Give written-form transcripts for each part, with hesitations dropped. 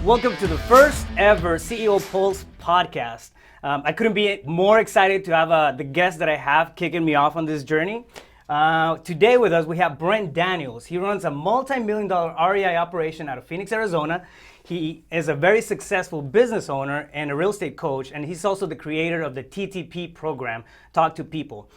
Welcome to the first ever CEO Pulse podcast. I couldn't be more excited to have the guest that I have kicking me off on this journey. Today with us, we have Brent Daniels. He runs a multi-million-dollar REI operation out of Phoenix, Arizona. He is a very successful business owner and a real estate coach, and he's also the creator of the TTP program, Talk to People.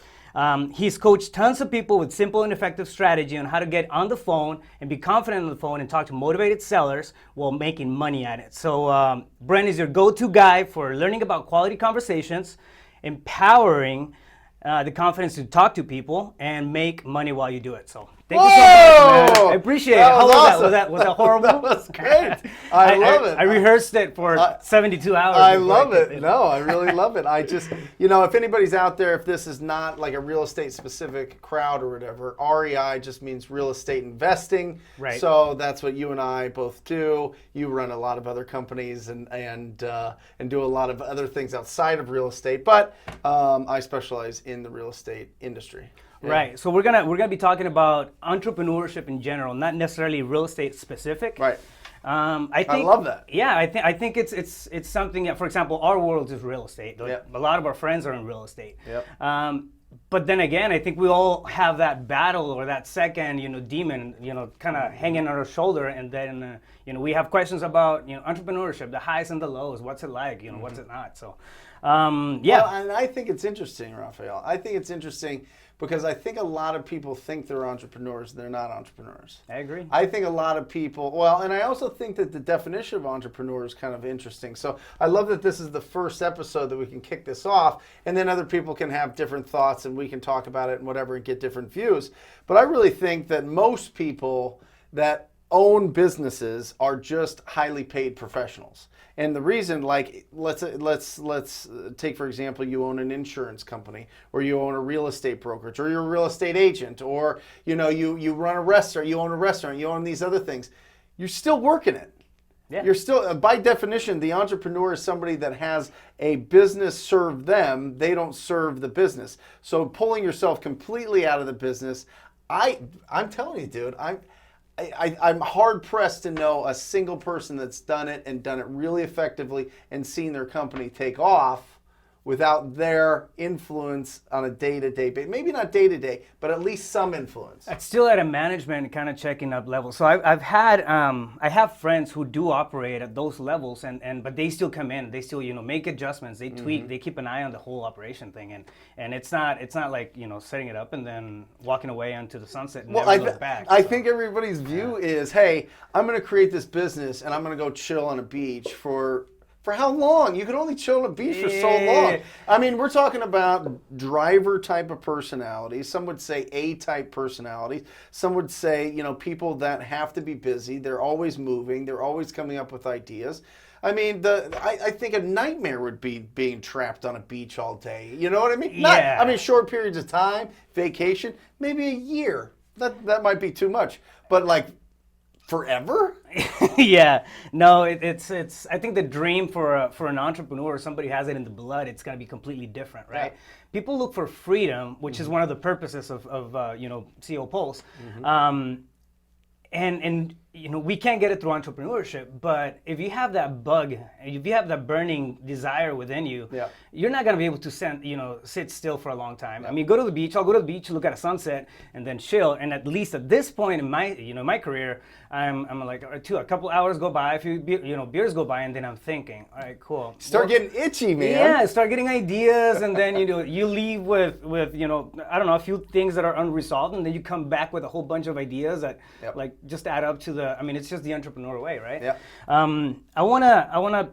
He's coached tons of people with simple and effective strategy on how to get on the phone and be confident on the phone and talk to motivated sellers while making money at it. So Brent is your go-to guy for learning about quality conversations, empowering the confidence to talk to people and make money while you do it. So thank you so much, man. I appreciate it. How was awesome. that? Was that horrible? That was great. I love it. I rehearsed it for 72 hours. I love it. No, I really love it. I just, if anybody's out there, if this is not like a real estate specific crowd or whatever, REI just means real estate investing. Right. So that's what you and I both do. You run a lot of other companies and do a lot of other things outside of real estate, but I specialize in the real estate industry. Yeah. Right. So we're gonna be talking about entrepreneurship in general, not necessarily real estate specific. Right. I love that. Yeah, I think it's something that, for example, our world is real estate. Yep. A lot of our friends are in real estate. Yep. But then again, I think we all have that battle or that second, demon, kind of hanging on our shoulder, and then we have questions about entrepreneurship, the highs and the lows. What's it like? What's it not? So, yeah. Well, and I think it's interesting, Rafael. I think it's interesting because I think a lot of people think they're entrepreneurs. They're not entrepreneurs. I agree. I think a lot of people, and I also think that the definition of entrepreneur is kind of interesting. So I love that this is the first episode that we can kick this off, and then other people can have different thoughts and we can talk about it and whatever and get different views. But I really think that most people that own businesses are just highly paid professionals. And the reason, like, let's take, for example, you own an insurance company, or you own a real estate brokerage, or you're a real estate agent, or, you run a restaurant, you own a restaurant, you own these other things. You're still working it. Yeah. You're still, by definition, the entrepreneur is somebody that has a business serve them. They don't serve the business. So pulling yourself completely out of the business, I'm telling you, dude, I'm hard pressed to know a single person that's done it and done it really effectively and seen their company take off without their influence on a day-to-day basis. Maybe not day-to-day, but at least some influence. It's still at a management kind of checking up level. So I have friends who do operate at those levels, but they still come in. They still make adjustments. They tweak. They keep an eye on the whole operation thing, and it's not like setting it up and then walking away onto the sunset and never look back. I think everybody's view is, hey, I'm going to create this business and I'm going to go chill on a beach for how long? You can only chill on a beach for so long. I mean, we're talking about driver type of personalities. Some would say A-type personalities. Some would say, people that have to be busy. They're always moving. They're always coming up with ideas. I mean, I think a nightmare would be being trapped on a beach all day. You know what I mean? Yeah. Short periods of time, vacation, maybe a year. That might be too much. But like, forever? Yeah, no, it's. I think the dream for an entrepreneur, somebody has it in the blood. It's gonna be completely different, right? Yeah. People look for freedom, which is one of the purposes of CEO Pulse, and we can't get it through entrepreneurship. But if you have that bug, if you have that burning desire within you, you're not gonna be able to sit still for a long time. I mean, go to the beach. I'll go to the beach, look at a sunset, and then chill. And at least at this point in my career, I'm like, a couple hours go by, a few beers go by, and then I'm thinking, all right, cool. Start getting itchy, man. Yeah, start getting ideas, and then you leave with I don't know, a few things that are unresolved, and then you come back with a whole bunch of ideas that like just add up to it's just the entrepreneur way, right? Yeah. I wanna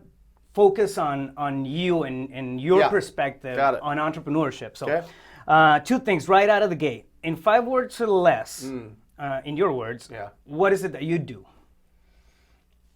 focus on you and your perspective on entrepreneurship. So, two things right out of the gate. In 5 words or less, in your words, what is it that you do?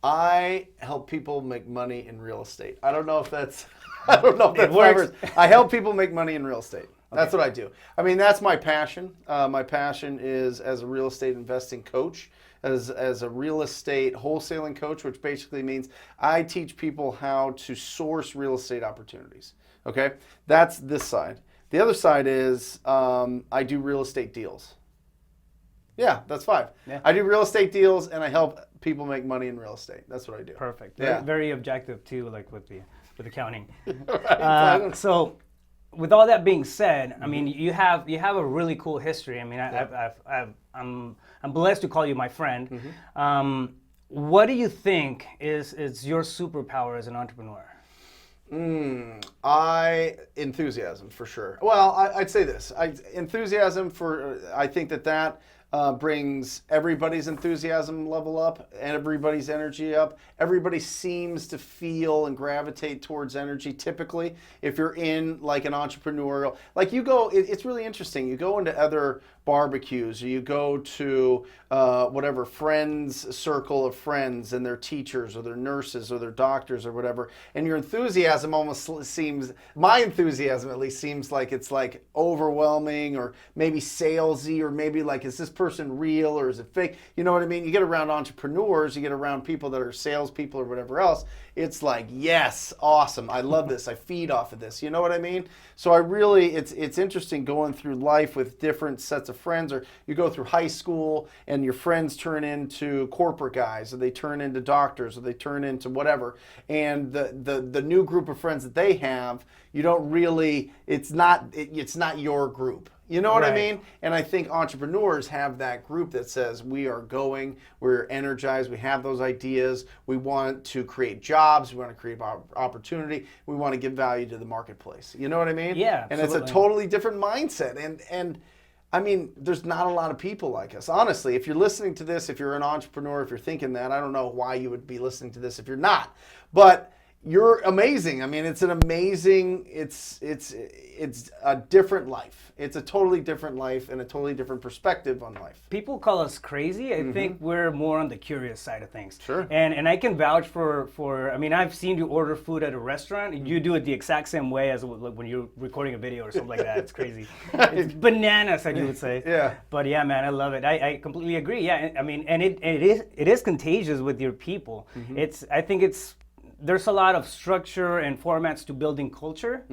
I help people make money in real estate. I don't know if that's 5 words. I help people make money in real estate. That's what I do. I mean, that's my passion. My passion is as a real estate investing coach, as a real estate wholesaling coach, which basically means I teach people how to source real estate opportunities. Okay, that's this side. The other side is I do real estate deals. Yeah, that's 5. Yeah. I do real estate deals, and I help people make money in real estate. That's what I do. Perfect. Yeah. Very objective too, like with the accounting. Right. So, with all that being said, I mean, you have a really cool history. I mean, I'm blessed to call you my friend. What do you think is your superpower as an entrepreneur? Enthusiasm for sure. Well, I'd say this. Enthusiasm I think that brings everybody's enthusiasm level up and everybody's energy up. Everybody seems to feel and gravitate towards energy typically if you're in like an entrepreneurial, like you go, it's really interesting. You go into other barbecues, or you go to whatever friends circle of friends and their teachers or their nurses or their doctors or whatever, and your enthusiasm almost seems, my enthusiasm at least seems like it's like overwhelming or maybe salesy, or maybe like, is this person real or is it fake? You know what I mean? You get around entrepreneurs, you get around people that are salespeople or whatever else, it's like, yes, awesome, I love this, I feed off of this, you know what I mean? So it's interesting going through life with different sets of friends, or you go through high school and your friends turn into corporate guys, or they turn into doctors, or they turn into whatever, and the new group of friends that they have, you don't really, it's not your group. You know what I mean? And I think entrepreneurs have that group that says, we are going, we're energized, we have those ideas, we want to create jobs, we want to create opportunity, we want to give value to the marketplace. You know what I mean? Yeah, and absolutely. it's a totally different mindset. And I mean, there's not a lot of people like us. Honestly, if you're listening to this, if you're an entrepreneur, if you're thinking that, I don't know why you would be listening to this if you're not. But you're amazing. I mean, it's an amazing, it's a different life. It's a totally different life and a totally different perspective on life. People call us crazy. I think we're more on the curious side of things. Sure. And I can vouch for I mean, I've seen you order food at a restaurant. You do it the exact same way as when you're recording a video or something like that. It's crazy. It's bananas, as you would say. Yeah. But yeah, man, I love it. I completely agree. Yeah, I mean, and it is contagious with your people. I think there's a lot of structure and formats to building culture,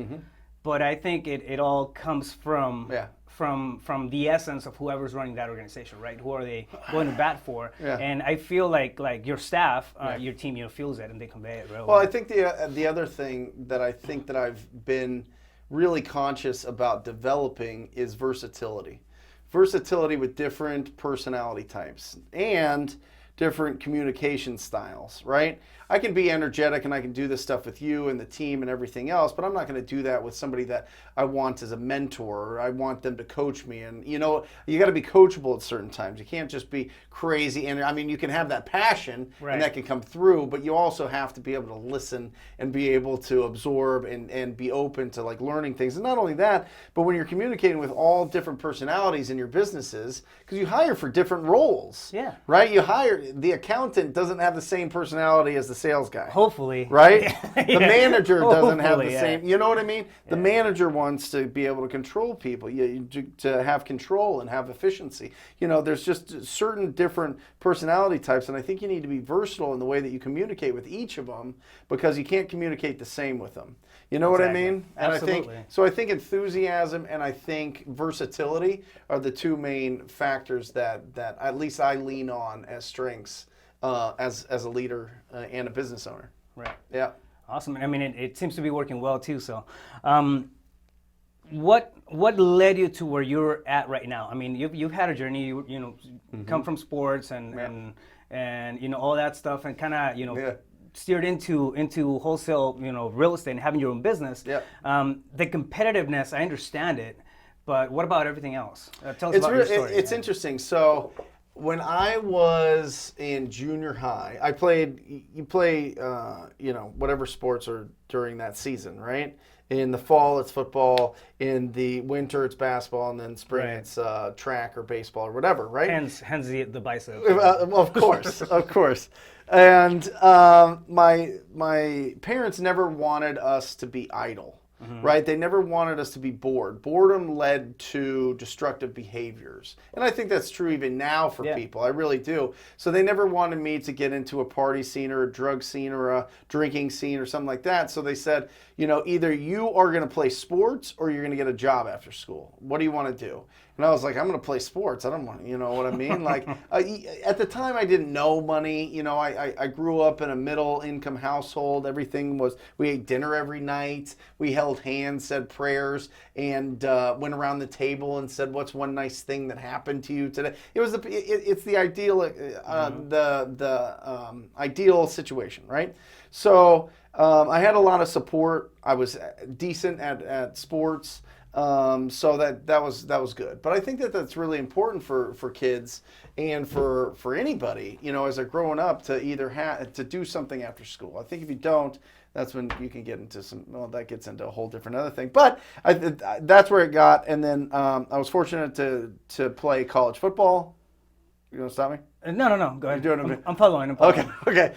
but I think it all comes from the essence of whoever's running that organization, right? Who are they going to bat for? Yeah. And I feel like your staff, your team, feels it and they convey it. Well, I think the other thing that I think that I've been really conscious about developing is versatility. Versatility with different personality types and different communication styles, right? I can be energetic and I can do this stuff with you and the team and everything else, but I'm not going to do that with somebody that I want as a mentor, or I want them to coach me. And you know, you got to be coachable at certain times. You can't just be crazy. And I mean, you can have that passion and that can come through, but you also have to be able to listen and be able to absorb and be open to like learning things. And not only that, but when you're communicating with all different personalities in your businesses, because you hire for different roles, right? You hire, the accountant doesn't have the same personality as the sales guy. Hopefully. Right? The manager doesn't have the same, you know what I mean? The manager wants to be able to control people, to have control and have efficiency. You know, there's just certain different personality types, and I think you need to be versatile in the way that you communicate with each of them, because you can't communicate the same with them. You know what I mean? And Absolutely. I think enthusiasm and I think versatility are the two main factors that at least I lean on as strengths as a leader and a business owner. Right. Yeah. Awesome. I mean, it seems to be working well too. So, what led you to where you're at right now? I mean, you've had a journey. You come from sports and you know all that stuff, and kind of steered into wholesale real estate and having your own business. Yeah. The competitiveness, I understand it, but what about everything else? Tell us about your story. It's interesting. So, when I was in junior high, I played. You play, whatever sports are during that season, right? In the fall, it's football. In the winter, it's basketball, and then spring, it's track or baseball or whatever, right? Hence the bicep. Of course, of course. And my parents never wanted us to be idle. right? They never wanted us to be bored. Boredom led to destructive behaviors. And I think that's true even now for people. I really do. So they never wanted me to get into a party scene or a drug scene or a drinking scene or something like that. So they said, either you are going to play sports or you're going to get a job after school. What do you want to do? And I was like, I'm going to play sports. I don't want to, you know what I mean? Like, at the time, I didn't know money. I grew up in a middle income household. Everything was, we ate dinner every night. We held hands, said prayers, and went around the table and said, what's one nice thing that happened to you today? It's the ideal, ideal situation, right? So I had a lot of support. I was decent at sports. So that was good. But I think that's really important for kids and for anybody, as they're growing up, to either to do something after school. I think if you don't, that's when you can get into that gets into a whole different other thing. But that's where it got. And then I was fortunate to play college football. You gonna stop me? No. Go ahead. I'm following. Okay.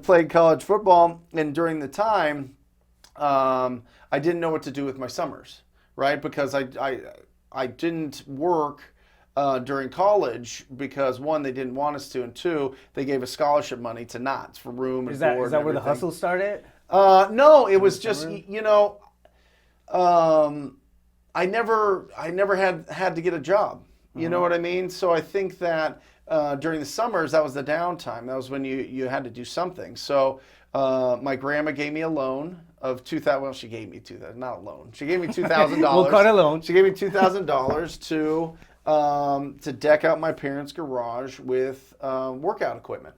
Played college football, and during the time, I didn't know what to do with my summers. Right, because I didn't work during college because, one, they didn't want us to, and two, they gave us scholarship money to not for room and board. Is that where the hustle started? No, it was just I never had to get a job. You know what I mean? So I think that during the summers, that was the downtime. That was when you had to do something. So my grandma gave me a loan of $2,000. Well, she gave me $2,000, not a loan. She gave me $2,000. We'll call it a loan. She gave me $2,000 to deck out my parents' garage with workout equipment.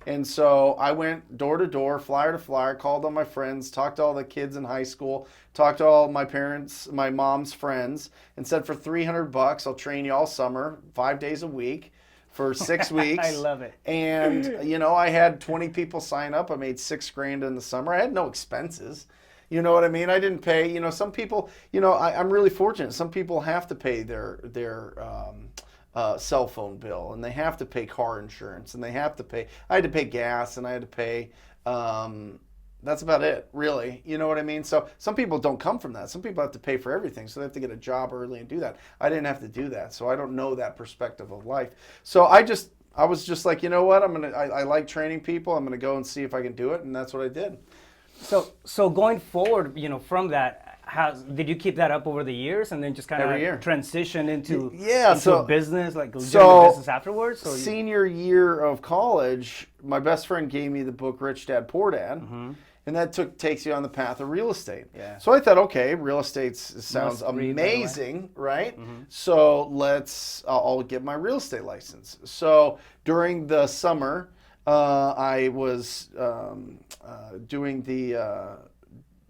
And so I went door to door, flyer to flyer, called all my friends, talked to all the kids in high school, talked to all my mom's friends, and said, for $300, I'll train you all summer, 5 days a week, for 6 weeks. I love it. And, I had 20 people sign up. I made $6,000 in the summer. I had no expenses. You know what I mean? I didn't pay, some people, I'm really fortunate. Some people have to pay their cell phone bill, and they have to pay car insurance, and I had to pay gas, and I had to pay, that's about it, really. You know what I mean? So some people don't come from that. Some people have to pay for everything, so they have to get a job early and do that. I didn't have to do that, so I don't know that perspective of life. So I was just like, you know what? I like training people. I'm gonna go and see if I can do it, and that's what I did. So going forward, from that, did you keep that up over the years, and then just kind of transition into a business, like legitimate business afterwards? So senior year of college, my best friend gave me the book Rich Dad Poor Dad. And that takes you on the path of real estate. Yeah. So I thought, okay, real estate sounds amazing, right? So I'll get my real estate license. So during the summer, I was doing the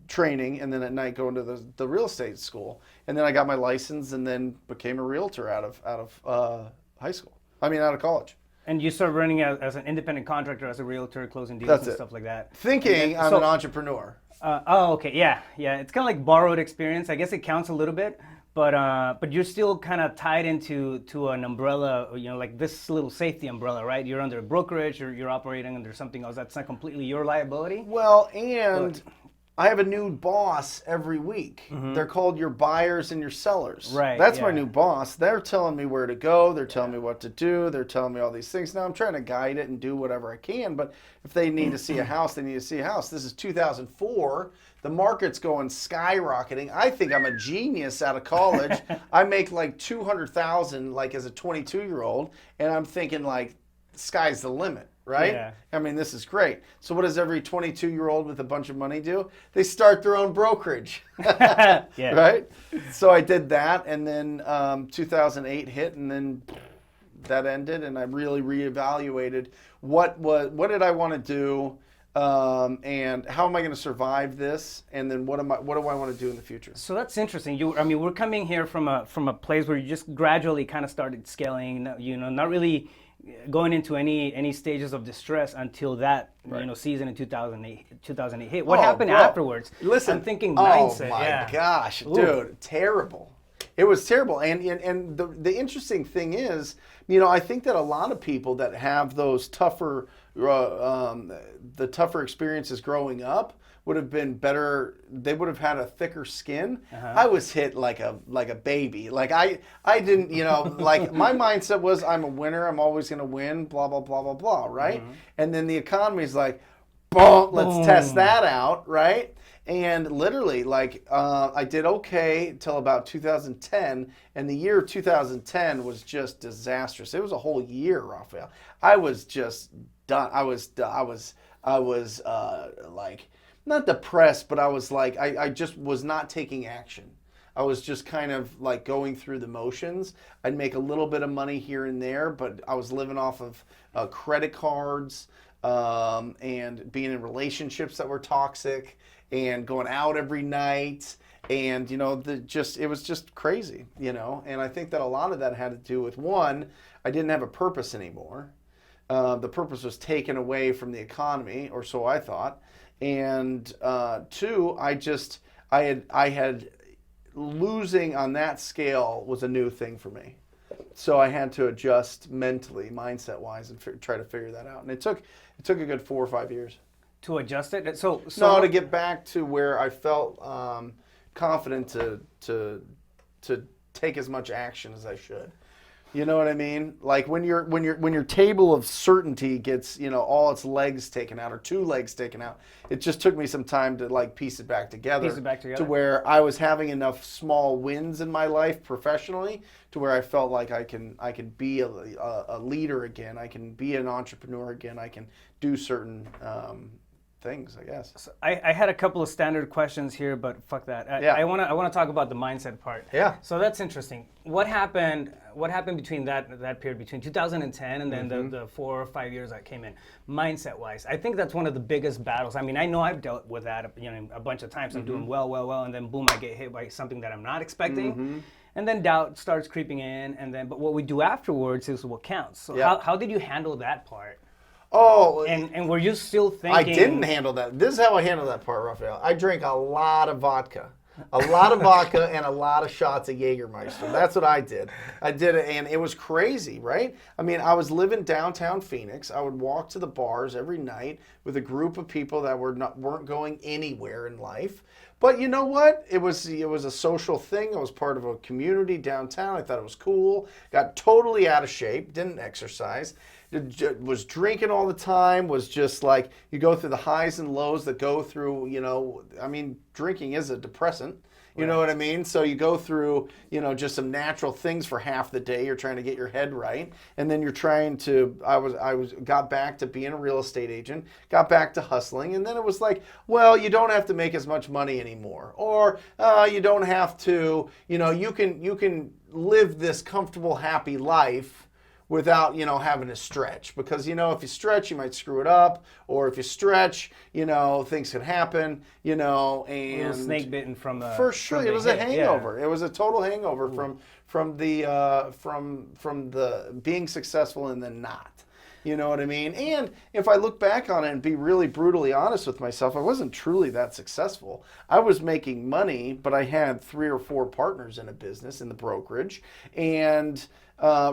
training, and then at night going to the real estate school. And then I got my license, and then became a realtor out of college. And you started running as an independent contractor, as a realtor, closing deals and stuff like that. Thinking I'm an entrepreneur. Okay, yeah. It's kind of like borrowed experience. I guess it counts a little bit, but you're still kind of tied into an umbrella, like this little safety umbrella, right? You're under a brokerage, or you're operating under something else that's not completely your liability. Well, I have a new boss every week. They're called your buyers and your sellers. Right. That's my new boss. They're telling me where to go. They're telling me what to do. They're telling me all these things. Now I'm trying to guide it and do whatever I can. But if they need to see a house, they need to see a house. This is 2004. The market's going skyrocketing. I think I'm a genius out of college. I make like $200,000 like as a 22-year-old, and I'm thinking like sky's the limit. Right? Yeah. I mean, this is great. So what does every 22-year-old with a bunch of money do? They start their own brokerage. Right? So I did that, and then 2008 hit, and then that ended, and I really reevaluated what did I want to do, and how am I going to survive this, and then what do I want to do in the future? So that's interesting. We're coming here from a place where you just gradually kind of started scaling, not really going into any stages of distress until that season in 2008 hit. What happened afterwards? Listen, I'm thinking mindset. Oh my gosh, dude, terrible. It was terrible. And the interesting thing is, I think that a lot of people that have those tougher, the tougher experiences growing up would have been better. They would have had a thicker skin. I was hit like a baby. Like I didn't, like my mindset was, I'm a winner. I'm always going to win, blah, blah, blah, blah, blah. Right. And then the economy's like, boom, let's test that out. Right. And literally, like, I did okay till about 2010, and the year 2010 was just disastrous. It was a whole year, Rafael. I was just done. I was like, not depressed, but I was like, I just was not taking action. I was just kind of like going through the motions. I'd make a little bit of money here and there, but I was living off of credit cards and being in relationships that were toxic, and going out every night, and it was just crazy, and I think that a lot of that had to do with, one, I didn't have a purpose anymore. The purpose was taken away from the economy, or so I thought, and two, I had losing on that scale was a new thing for me, so I had to adjust mentally, mindset wise, and try to figure that out, and it took a good 4 or 5 years. To adjust it? So to get back to where I felt confident to take as much action as I should. You know what I mean? Like when your table of certainty gets, all its legs taken out, or 2 legs taken out, it just took me some time to like piece it back together. To where I was having enough small wins in my life professionally to where I felt like I can be a leader again. I can be an entrepreneur again. I can do certain things, I guess. So I had a couple of standard questions here, but fuck that. I want to talk about the mindset part. Yeah. So that's interesting. What happened between that period between 2010 and then the 4 or 5 years I came in, mindset wise? I think that's one of the biggest battles. I mean, I know I've dealt with that a bunch of times. I'm doing well, and then boom, I get hit by something that I'm not expecting. And then doubt starts creeping in, but what we do afterwards is what counts. So how did you handle that part? Oh, and were you still thinking? I didn't handle that. This is how I handled that part, Rafael. I drank a lot of vodka. And a lot of shots of Jägermeister. That's what I did. I did it, and it was crazy, right? I mean, I was living downtown Phoenix. I would walk to the bars every night with a group of people that weren't going anywhere in life. But you know what? It was a social thing. I was part of a community downtown. I thought it was cool. Got totally out of shape. Didn't exercise. Was drinking all the time, was just like, you go through the highs and lows that go through, I mean, drinking is a depressant, you know what I mean? So you go through, just some natural things for half the day. You're trying to get your head right. And then you're trying to, got back to being a real estate agent, got back to hustling. And then it was like, well, you don't have to make as much money anymore. Or you don't have to, you can live this comfortable, happy life without, having to stretch. Because, if you stretch, you might screw it up. Or if you stretch, things can happen, and... A little snake bitten from the... For sure, it was a hangover. Yeah. It was a total hangover from the being successful and then not. You know what I mean? And if I look back on it and be really brutally honest with myself, I wasn't truly that successful. I was making money, but I had 3 or 4 partners in a business, in the brokerage, and...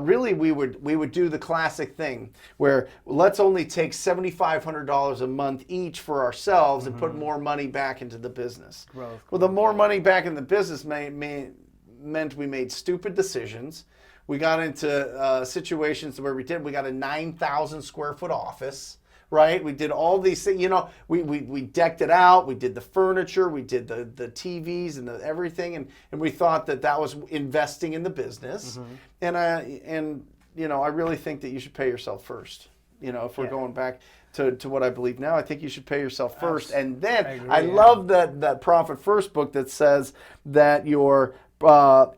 really, we would do the classic thing where let's only take $7,500 a month each for ourselves and put more money back into the business. Well, the more money back in the business meant we made stupid decisions. We got into situations where we got a 9,000 square foot office. Right, we did all these things. We decked it out. We did the furniture. We did the TVs and everything, and we thought that was investing in the business. And I really think that you should pay yourself first. If we're going back to what I believe now, I think you should pay yourself first, and then I love that Profit First book that says that your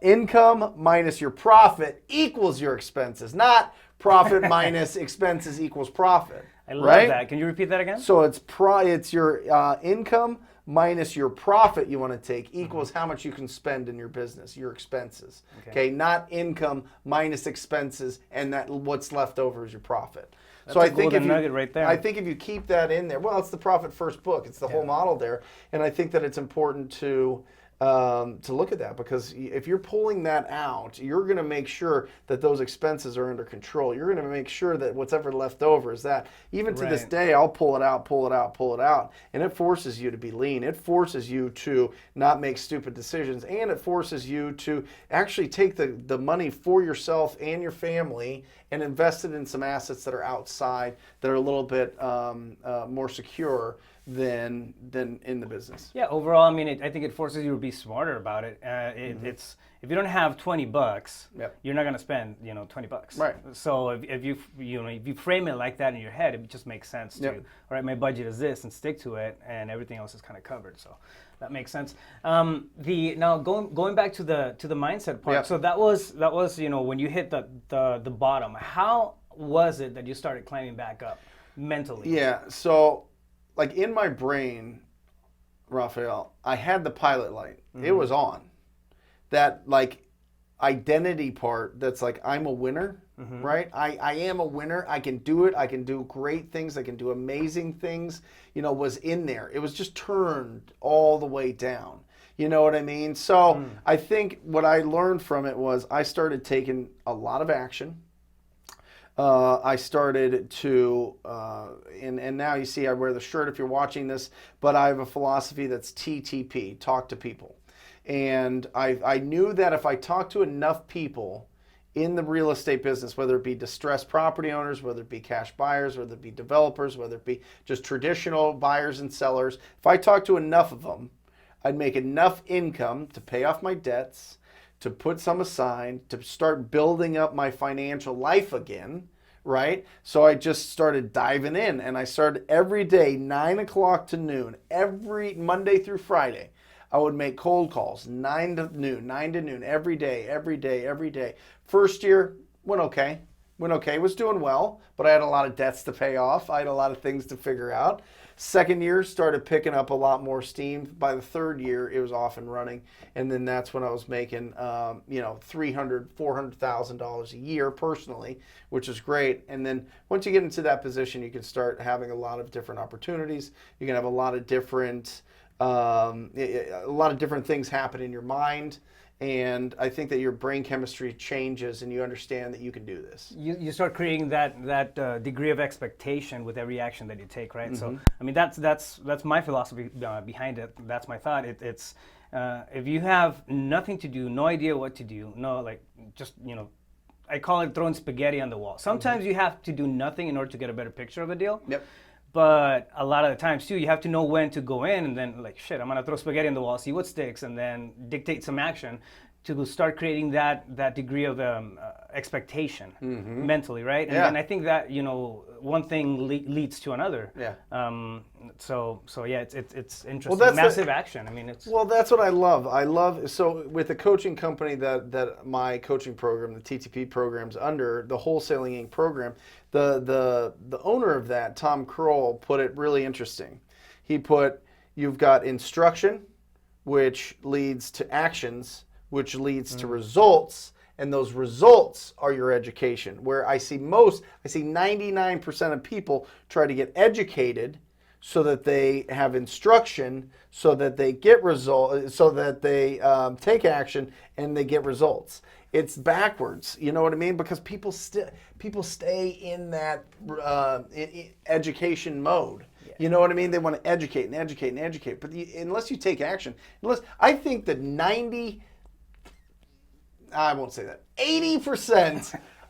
income minus your profit equals your expenses, not profit minus expenses equals profit. I love that. Can you repeat that again? So it's your income minus your profit you want to take equals how much you can spend in your business, your expenses. Okay, not income minus expenses, and that what's left over is your profit. That's a golden nugget right there. I think if you keep that in there, well, it's the Profit First book. It's the whole model there, and I think that it's important to to look at that, because if you're pulling that out, you're going to make sure that those expenses are under control. You're going to make sure that what's ever left over is that. Even to this day, I'll pull it out, and it forces you to be lean. It forces you to not make stupid decisions, and it forces you to actually take the money for yourself and your family and invest it in some assets that are outside, that are a little bit more secure than in the business. Yeah, overall, I mean, I think it forces you to be smarter about it. It's if you don't have $20, you're not going to spend, $20. Right. So if you frame it like that in your head, it just makes sense to, all right, my budget is this, and stick to it, and everything else is kind of covered. So that makes sense. Now going back to the mindset part. So that was when you hit the bottom. How was it that you started climbing back up mentally? Yeah. So, like, in my brain, Rafael, I had the pilot light. It was on. That, like, identity part that's like, I'm a winner, right? I am a winner. I can do it. I can do great things. I can do amazing things, was in there. It was just turned all the way down. You know what I mean? So I think what I learned from it was I started taking a lot of action. I started to, and now you see I wear the shirt if you're watching this, but I have a philosophy that's TTP, talk to people. And I knew that if I talked to enough people in the real estate business, whether it be distressed property owners, whether it be cash buyers, whether it be developers, whether it be just traditional buyers and sellers, if I talked to enough of them, I'd make enough income to pay off my debts, to put some aside, to start building up my financial life again, right? So I just started diving in, and I started every day, 9 o'clock to noon, every Monday through Friday. I would make cold calls, 9 to noon, every day. First year, went okay, was doing well, but I had a lot of debts to pay off. I had a lot of things to figure out. Second year, started picking up a lot more steam. By the third year, it was off and running. And then that's when I was making, $300,000, $400,000 a year personally, which is great. And then once you get into that position, you can start having a lot of different opportunities. You can have a lot of different things happen in your mind. And I think that your brain chemistry changes, and you understand that you can do this. You start creating that degree of expectation with every action that you take, right? So, I mean, that's my philosophy behind it. That's my thought. It's if you have nothing to do, no idea what to do, I call it throwing spaghetti on the wall. Sometimes you have to do nothing in order to get a better picture of a deal. Yep. But a lot of the times too, you have to know when to go in, and then I'm gonna throw spaghetti on the wall, see what sticks, and then dictate some action to start creating that degree of expectation mentally, right? And then I think that one thing leads to another. Yeah. So yeah, it's interesting. Well, that's massive action. I mean, it's that's what I love. So with the coaching company that my coaching program, the TTP program's under, the Wholesaling Inc. program, the owner of that, Tom Kroll, put it really interesting. He put, you've got instruction, which leads to actions, which leads to results, and those results are your education. Where I see 99% of people try to get educated so that they have instruction, so that they get results, so that they take action and they get results. It's backwards, you know what I mean? Because people stay in that education mode. Yeah. You know what I mean? They want to educate and educate and educate. But unless you take action, I think that 80%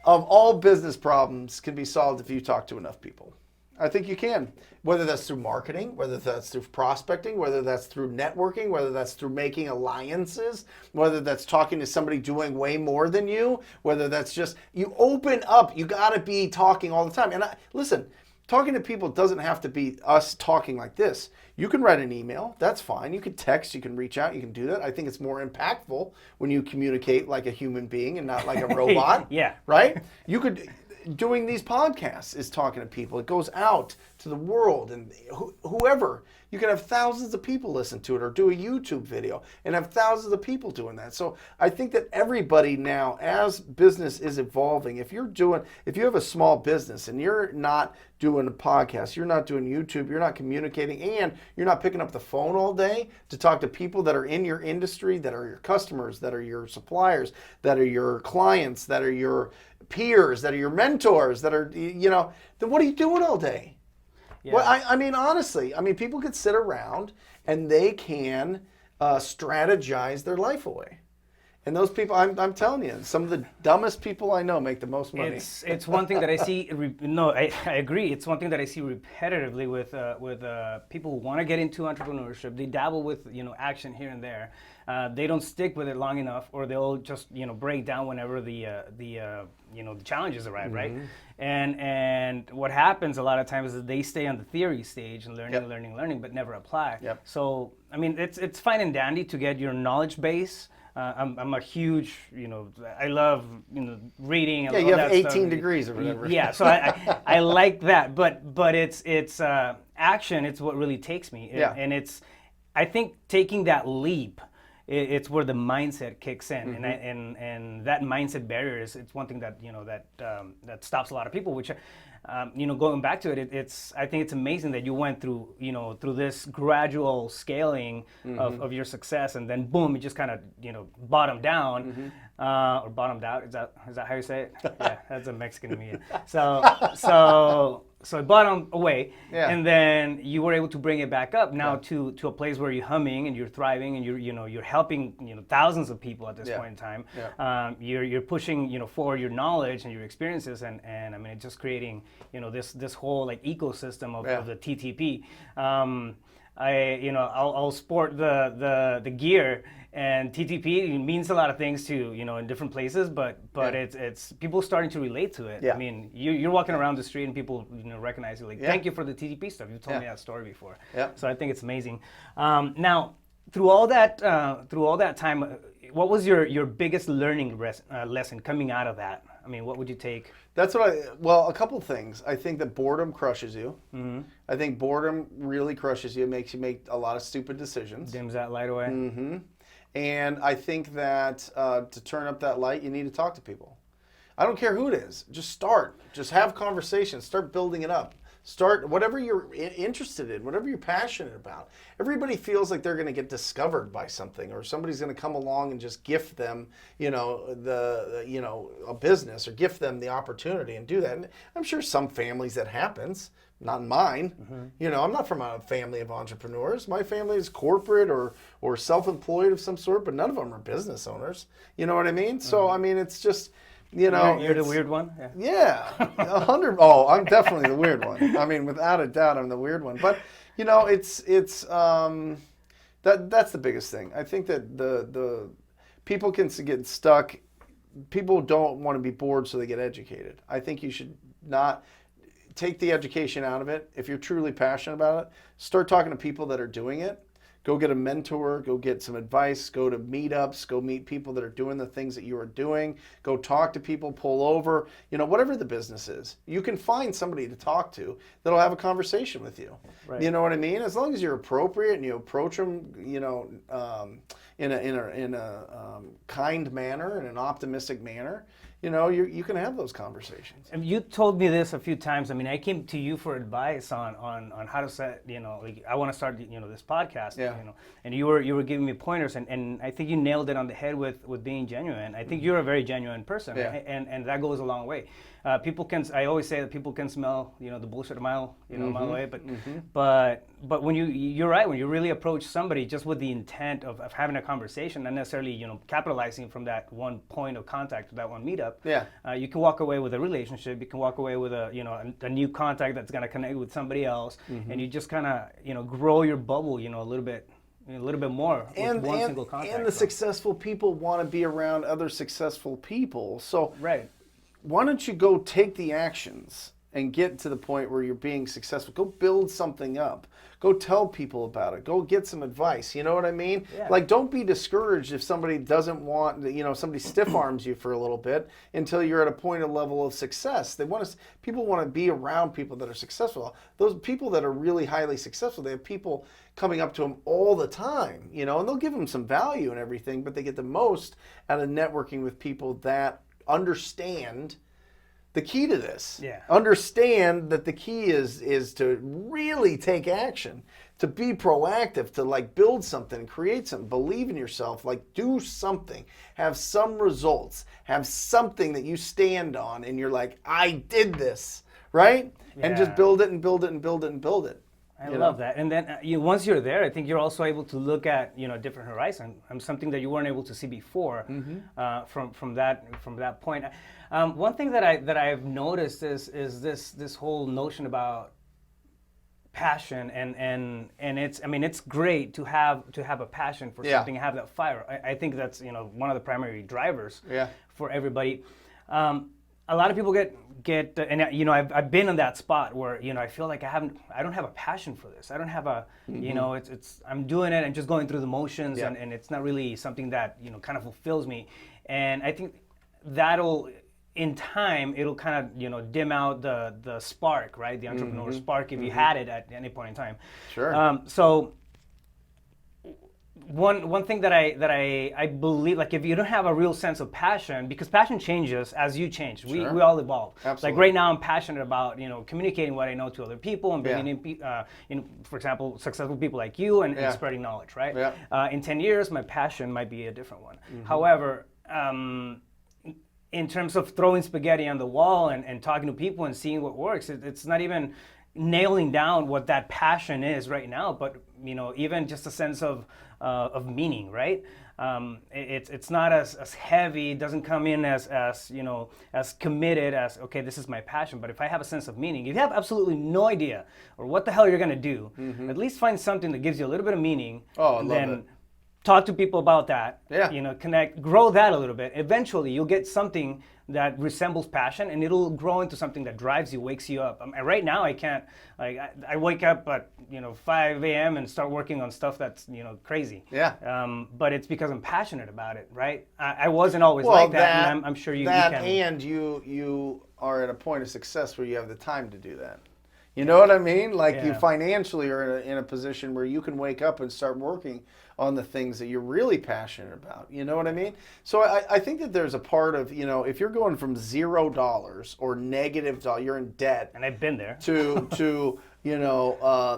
of all business problems can be solved if you talk to enough people. I think you can. Whether that's through marketing, whether that's through prospecting, whether that's through networking, whether that's through making alliances, whether that's talking to somebody doing way more than you, whether that's just, you open up, you got to be talking all the time. And listen, talking to people doesn't have to be us talking like this. You can write an email, that's fine. You can text, you can reach out, you can do that. I think it's more impactful when you communicate like a human being and not like a robot. Yeah. Right? You could, doing these podcasts is talking to people. It goes out to the world, and whoever. You can have thousands of people listen to it, or do a YouTube video and have thousands of people doing that. So I think that everybody now, as business is evolving, if you have a small business and you're not doing a podcast, you're not doing YouTube, you're not communicating, and you're not picking up the phone all day to talk to people that are in your industry, that are your customers, that are your suppliers, that are your clients, that are your peers, that are your mentors, that are, then what are you doing all day? Yeah. Well, I mean, honestly, people could sit around and they can strategize their life away. And those people, I'm telling you, some of the dumbest people I know make the most money. It's one thing that I see. I agree. It's one thing that I see repetitively with people who want to get into entrepreneurship. They dabble with action here and there. They don't stick with it long enough, or they'll just break down whenever the challenges arrive, right? And what happens a lot of times is that they stay on the theory stage and learning, but never apply. Yep. So it's fine and dandy to get your knowledge base. I'm a huge, I love, reading. And you have 18 degrees or whatever. Yeah, so I like that, but it's action. It's what really takes me. And I think taking that leap, it's where the mindset kicks in, and that mindset barrier it's one thing that that stops a lot of people. Which, going back to it, I think it's amazing that you went through through this gradual scaling of your success, and then boom, it just kind of bottomed down or bottomed out. Is that how you say it? Yeah, that's a Mexican to me. So it bottomed away, and then you were able to bring it back up now to a place where you're humming and you're thriving and you're helping thousands of people at this point in time. You're pushing forward your knowledge and your experiences, and it's just creating this whole ecosystem of the TTP. I'll sport the gear. And TTP means a lot of things to in different places, but it's people starting to relate to it. Yeah. You're walking around the street and people recognize you, thank you for the TTP stuff. You've told me that story before. Yeah. So I think it's amazing. Now through all that time, what was your biggest learning lesson coming out of that? What would you take? That's a couple things. I think that boredom crushes you. I think boredom really crushes you. It makes you make a lot of stupid decisions. Dims that light away. And I think that to turn up that light, you need to talk to people. I don't care who it is. Just start. Just have conversations. Start building it up. Start whatever you're interested in, whatever you're passionate about. Everybody feels like they're going to get discovered by something, or somebody's going to come along and just gift them, a business, or gift them the opportunity and do that. And I'm sure some families that happens. Not in mine. I'm not from a family of entrepreneurs. My family is corporate or self-employed of some sort, but none of them are business owners. You know what I mean? So, it's just, You're the weird one? Yeah. 100. Oh, I'm definitely the weird one. Without a doubt, I'm the weird one. But, that's the biggest thing. I think that the people can get stuck. People don't want to be bored, so they get educated. I think you should not take the education out of it. If you're truly passionate about it, start talking to people that are doing it. Go get a mentor, go get some advice, go to meetups, go meet people that are doing the things that you are doing, go talk to people, pull over, whatever the business is. You can find somebody to talk to that'll have a conversation with you. Right. You know what I mean? As long as you're appropriate and you approach them, in a kind manner, in an optimistic manner, you can have those conversations. And you told me this a few times. I came to you for advice on how to set, I want to start, this podcast, and you were giving me pointers, and I think you nailed it on the head with being genuine. I think you're a very genuine person, right? And that goes a long way. I always say that people can smell, the bullshit a mile, mile away, but when you're right, when you really approach somebody just with the intent of having a conversation, not necessarily, capitalizing from that one point of contact, that one meetup, you can walk away with a relationship. You can walk away with a new contact that's going to connect with somebody else, and you just kind of, grow your bubble, a little bit more with one single contact. And the successful people want to be around other successful people. So right. Why don't you go take the actions and get to the point where you're being successful. Go build something up. Go tell people about it. Go get some advice. You know what I mean? Yeah. Like, don't be discouraged if somebody doesn't want, somebody stiff arms you for a little bit until you're at a point of level of success. People want to be around people that are successful. Those people that are really highly successful, they have people coming up to them all the time, and they'll give them some value and everything, but they get the most out of networking with people that understand the key to this. Yeah. Understand that the key is to really take action, to be proactive, to like build something, create something, believe in yourself, like do something, have some results, have something that you stand on and you're like, I did this, right? Yeah. And just build it and build it and build it and build it. I love that. And then once you're there, I think you're also able to look at different horizon, something that you weren't able to see before. From that point. One thing that I've noticed is this whole notion about passion and it's great to have a passion for something, have that fire. I think that's one of the primary drivers for everybody. A lot of people get and I've been in that spot where I feel like I don't have a passion for this. I don't have a I'm doing it and just going through the motions and it's not really something that kind of fulfills me. And I think that'll in time it'll kind of dim out the spark, right? The entrepreneur spark if you had it at any point in time. Sure. So one thing that I believe, like if you don't have a real sense of passion, because passion changes as you change. We all evolve. Absolutely. Like right now I'm passionate about communicating what I know to other people and bringing in, for example, successful people like you and spreading knowledge, right? Yeah. In 10 years my passion might be a different one. However, in terms of throwing spaghetti on the wall and talking to people and seeing what works, it's not even nailing down what that passion is right now, but even just a sense of meaning, right? It's not as heavy. It doesn't come in as committed as, okay, this is my passion. But if I have a sense of meaning, if you have absolutely no idea or what the hell you're gonna do, at least find something that gives you a little bit of meaning. Oh, I and love then it. Talk to people about that. Yeah. Connect, grow that a little bit. Eventually, you'll get something that resembles passion, and it'll grow into something that drives you, wakes you up. Right now, I can't. I wake up at 5 a.m. and start working on stuff that's crazy. Yeah. But it's because I'm passionate about it, right? I wasn't always like that, and I'm sure you can. And you are at a point of success where you have the time to do that. You know what I mean? Like you financially are in a position where you can wake up and start working on the things that you're really passionate about. You know what I mean? So I think that there's a part of, if you're going from $0 or -$, you're in debt. And I've been there. To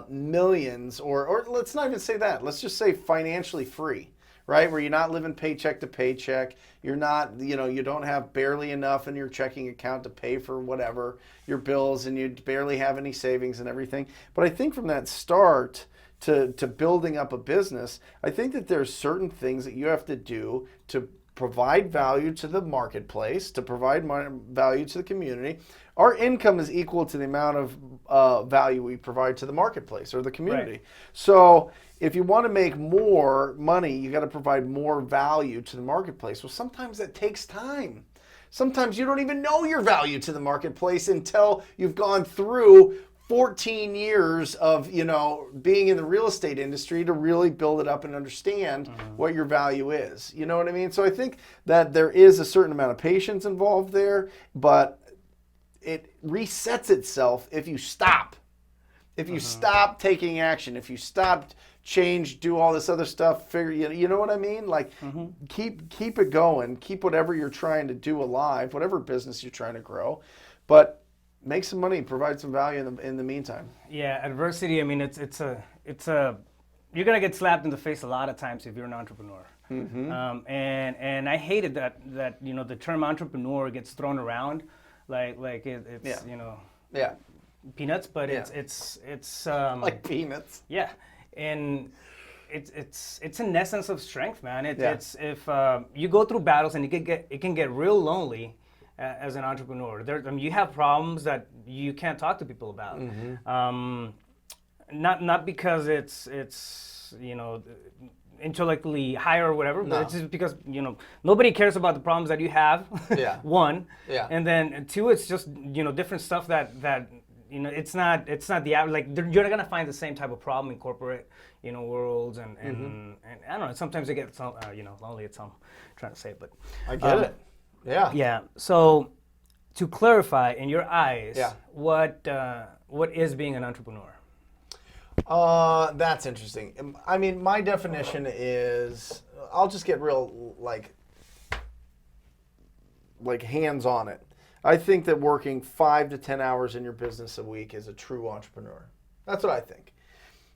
millions or let's not even say that. Let's just say financially free. Right, where you're not living paycheck to paycheck, you're not, you don't have barely enough in your checking account to pay for whatever, your bills, and you barely have any savings and everything. But I think from that start to building up a business, I think that there's certain things that you have to do to provide value to the marketplace, to provide value to the community. Our income is equal to the amount of value we provide to the marketplace or the community. Right. So if you want to make more money, you got to provide more value to the marketplace. Well, sometimes that takes time. Sometimes you don't even know your value to the marketplace until you've gone through 14 years of, being in the real estate industry to really build it up and understand what your value is. You know what I mean? So I think that there is a certain amount of patience involved there, but it resets itself if you stop. If you stop taking action, if you stop change, do all this other stuff, you know what I mean? Like keep it going, keep whatever you're trying to do alive, whatever business you're trying to grow, but make some money, provide some value in the meantime. Yeah, adversity, it's a you're gonna get slapped in the face a lot of times if you're an entrepreneur. And I hated that the term entrepreneur gets thrown around like it's peanuts, but it's like peanuts. Yeah, and it's an essence of strength, man. It's if you go through battles and it can get real lonely as an entrepreneur. You have problems that you can't talk to people about. Not because it's intellectually higher or whatever, but No. it's just because, you know, nobody cares about the problems that you have. Yeah. One. Yeah. And then two, it's just, you know, different stuff that you know, it's not the average, like you're not gonna find the same type of problem in corporate, you know, worlds and I don't know. Sometimes it gets you know, lonely. It's I'm trying to say, but I get it. Yeah. yeah. So to clarify, in your eyes, Yeah. what is being an entrepreneur? That's interesting. I mean, my definition is, I'll just get real, like hands on it. I think that working 5 to 10 hours in your business a week is a true entrepreneur. That's what I think.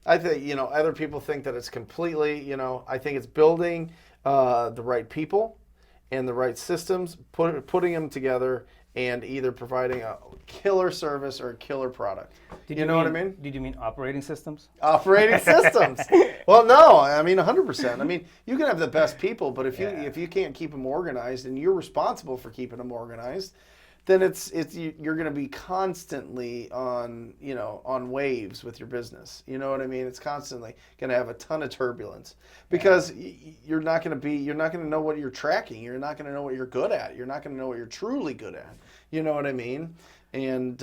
I think, you know, other people think that it's completely, you know, I think it's building the right people and the right systems, putting them together, and either providing a killer service or a killer product. You know what I mean? Did you mean operating systems? Operating systems. Well, no, I mean 100%. I mean, you can have the best people, but if you can't keep them organized and you're responsible for keeping them organized, then you're going to be constantly on, you know, on waves with your business. You know what I mean? It's constantly going to have a ton of turbulence because you're not going to know what you're tracking. You're not going to know what you're good at. You're not going to know what you're truly good at. You know what I mean? And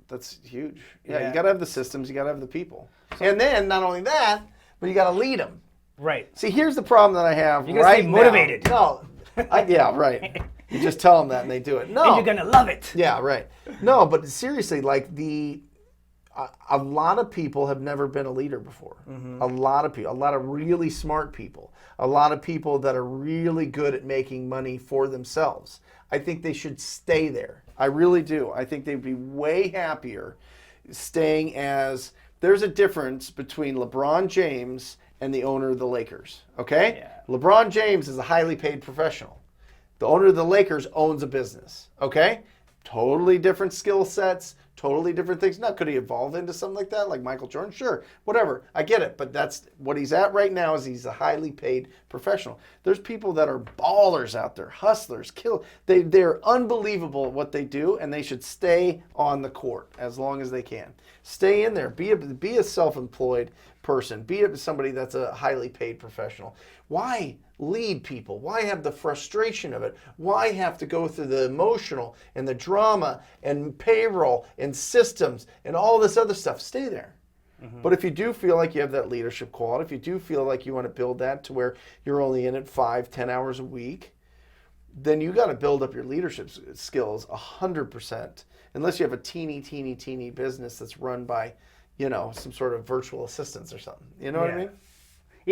that's huge. Yeah, you got to have the systems. You got to have the people. And then not only that, but you got to lead them. Right. See, here's the problem that I have You right stay motivated. now. No, yeah, right. You just tell them that and they do it. No, And you're gonna love it. yeah, right. No, but seriously, like a lot of people have never been a leader before. A lot of people, a lot of really smart people, a lot of people that are really good at making money for themselves. I think they should stay there. I really do. I think they'd be way happier staying as, there's a difference between LeBron James and the owner of the Lakers, okay? Yeah. LeBron James is a highly paid professional. The owner of the Lakers owns a business, okay? Totally different skill sets, totally different things. Now, could he evolve into something like that, like Michael Jordan? Sure, whatever. I get it, but that's what he's at right now. Is he's a highly paid professional. There's people that are ballers out there, hustlers, they're unbelievable at what they do, and they should stay on the court as long as they can. Stay in there. Be a self-employed person. Be somebody that's a highly paid professional. Why lead people? Why have the frustration of it? Why have to go through the emotional and the drama and payroll and systems and all this other stuff? Stay there. But if you do feel like you have that leadership quality, if you do feel like you want to build that to where you're only in it 5-10 hours a week, then you got to build up your leadership skills 100%. Unless you have a teeny business that's run by, you know, some sort of virtual assistants or something. You know what I mean?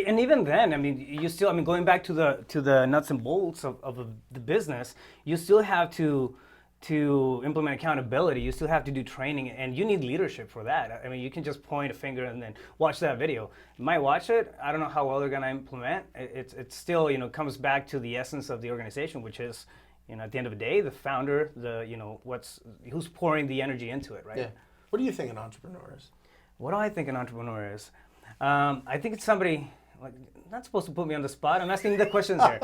And even then, I mean, you still, I mean, going back to the nuts and bolts of the business, you still have to implement accountability. You still have to do training, and you need leadership for that. I mean, you can just point a finger and then watch that video. You might watch it. I don't know how well they're going to implement. It's still, you know, comes back to the essence of the organization, which is, you know, at the end of the day, the founder, you know, who's pouring the energy into it, right? Yeah. What do you think an entrepreneur is? What do I think an entrepreneur is? I think it's somebody, like, not supposed to put me on the spot. I'm asking the questions here.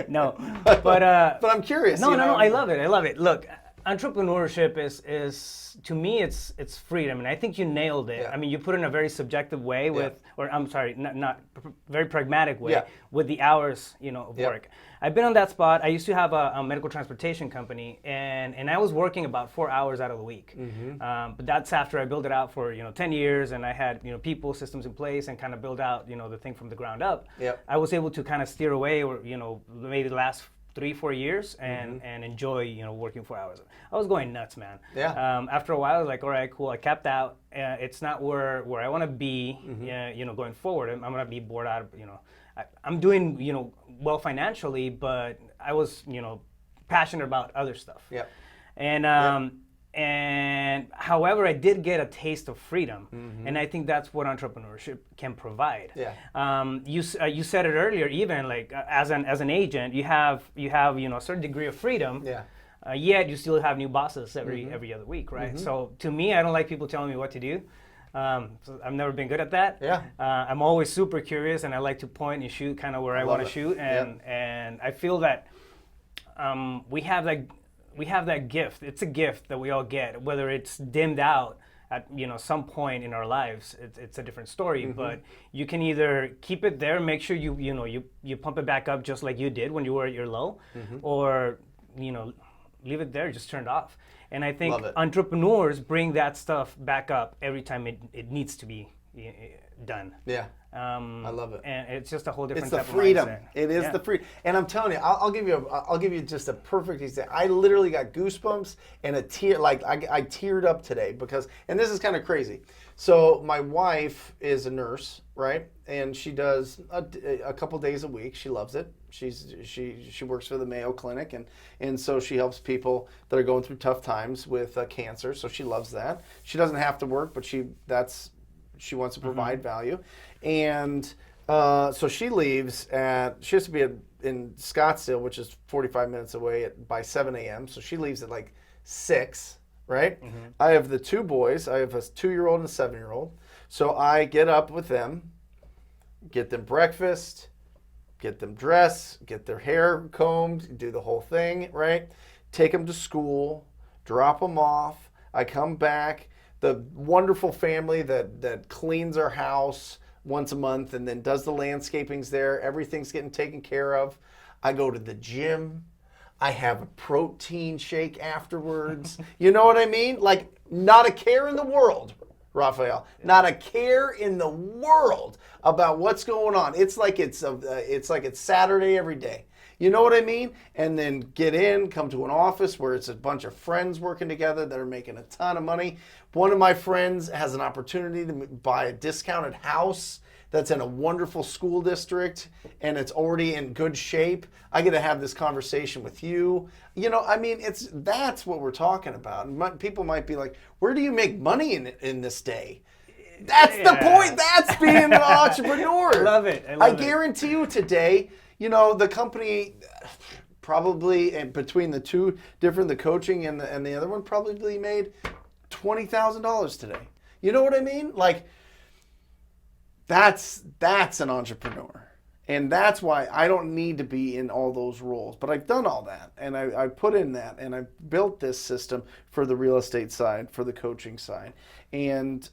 No, but I'm curious. No, I love it. I love it. Look, entrepreneurship is to me, it's freedom, and I think you nailed it. Yeah. I mean, you put it in a very subjective way or I'm sorry, not very pragmatic way with the hours, you know, of work. I've been on that spot. I used to have a medical transportation company, and I was working about 4 hours out of the week. But that's after I built it out for, you know, 10 years, and I had, you know, people, systems in place, and kind of build out, you know, the thing from the ground up. I was able to kind of steer away, or, you know, maybe the last 3-4 years and enjoy, you know, working 4 hours. I was going nuts, man. After a while, I was like, all right, cool. I capped out. It's not where I want to be, you know, going forward. I'm going to be bored out of, you know, I'm doing, you know, well financially, but I was, you know, passionate about other stuff. And however, I did get a taste of freedom, and I think that's what entrepreneurship can provide. You said it earlier, even like as an agent, you have you know, a certain degree of freedom. Yet you still have new bosses every other week, right? So to me, I don't like people telling me what to do. So I've never been good at that. I'm always super curious, and I like to point and shoot kind of where I want to shoot, and I feel that we have that gift. It's a gift that we all get, whether it's dimmed out at some point in our lives, it's a different story. But you can either keep it there, make sure you pump it back up just like you did when you were at your low, or leave it there, just turn it off. And I think entrepreneurs bring that stuff back up every time it needs to be done. Yeah. I love it. And it's just a whole different type of freedom. It is the freedom. And I'm telling you, I'll give you just a perfect example. I literally got goosebumps and a tear. Like I teared up today because, and this is kind of crazy. So my wife is a nurse, right? And she does a couple days a week. She loves it. She works for the Mayo Clinic, and so she helps people that are going through tough times with cancer. So she loves that. She doesn't have to work, but she wants to provide value. And so she leaves she has to be in Scottsdale, which is 45 minutes away by 7 a.m. So she leaves at like 6, right? I have the 2 boys. I have a 2-year-old and a 7-year-old. So I get up with them, get them breakfast, get them dressed, get their hair combed, do the whole thing, right? Take them to school, drop them off. I come back. The wonderful family that cleans our house once a month and then does the landscapings there. Everything's getting taken care of. I go to the gym. I have a protein shake afterwards. You know what I mean? Like, not a care in the world, Rafael. Not a care in the world about what's going on. It's like it's Saturday every day. You know what I mean? And then come to an office where it's a bunch of friends working together that are making a ton of money. One of my friends has an opportunity to buy a discounted house that's in a wonderful school district and it's already in good shape. I get to have this conversation with you. I mean, that's what we're talking about. People might be like, where do you make money in this day? That's the point. That's being an entrepreneur. Love it. I guarantee you today, the company probably, and between the two different, the coaching and the other one, probably made $20,000 today. You know what I mean? Like, that's an entrepreneur. And that's why I don't need to be in all those roles. But I've done all that, and I put in that, and I built this system for the real estate side, for the coaching side. And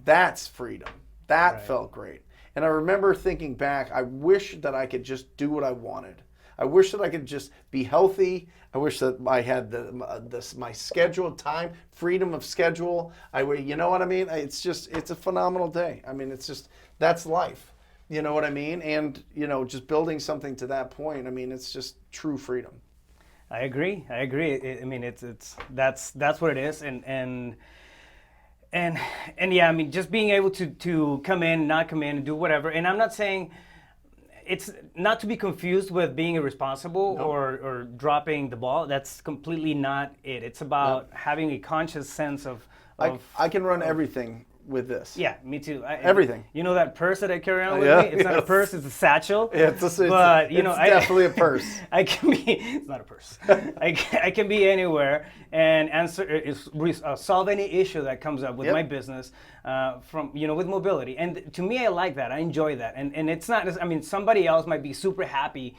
that's freedom. That felt great. And I remember thinking back, I wish that I could just do what I wanted. I wish that I could just be healthy. I wish that I had my scheduled time, freedom of schedule. You know what I mean? It's a phenomenal day. I mean, that's life. You know what I mean? And, just building something to that point, I mean, it's just true freedom. I agree. I mean, that's what it is. And yeah, I mean, just being able to come in, not come in, and do whatever. And I'm not saying it's not to be confused with being irresponsible or dropping the ball. That's completely not it. It's about having a conscious sense of I can run everything with this. Yeah, me too. Everything. You know that purse that I carry around with me? It's not a purse, it's a satchel. Yeah, it's definitely a purse. It's not a purse. I can be anywhere and solve any issue that comes up with my business with mobility. And to me, I like that. I enjoy that. And it's not, I mean, somebody else might be super happy,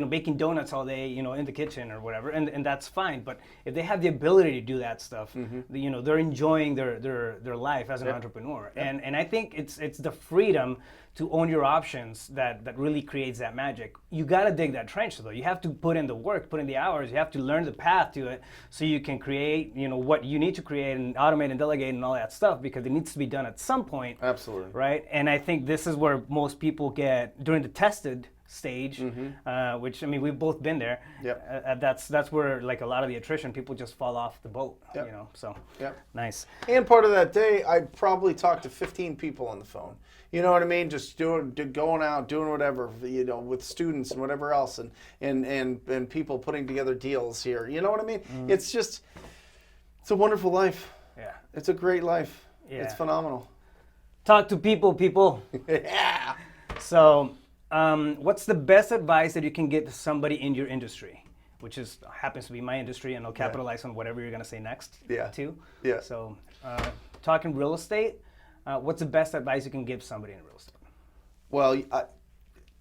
baking donuts all day, in the kitchen or whatever, and that's fine. But if they have the ability to do that stuff, they're enjoying their life as an entrepreneur. And I think it's the freedom to own your options that really creates that magic. You got to dig that trench, though. You have to put in the work, put in the hours. You have to learn the path to it so you can create, what you need to create and automate and delegate and all that stuff, because it needs to be done at some point. Absolutely. Right? And I think this is where most people get during the tested stage, which, I mean, we've both been there. Yep. That's where, like, a lot of the attrition, people just fall off the boat, so nice. And part of that day, I probably talked to 15 people on the phone. You know what I mean? Just going out, doing whatever, with students and whatever else, and people putting together deals here. You know what I mean? It's a wonderful life. Yeah. It's a great life. Yeah. It's phenomenal. Talk to people. Yeah. So, what's the best advice that you can give to somebody in your industry, which happens to be my industry, and I'll capitalize on whatever you're going to say next, too. Yeah. So, talking real estate, what's the best advice you can give somebody in real estate? Well,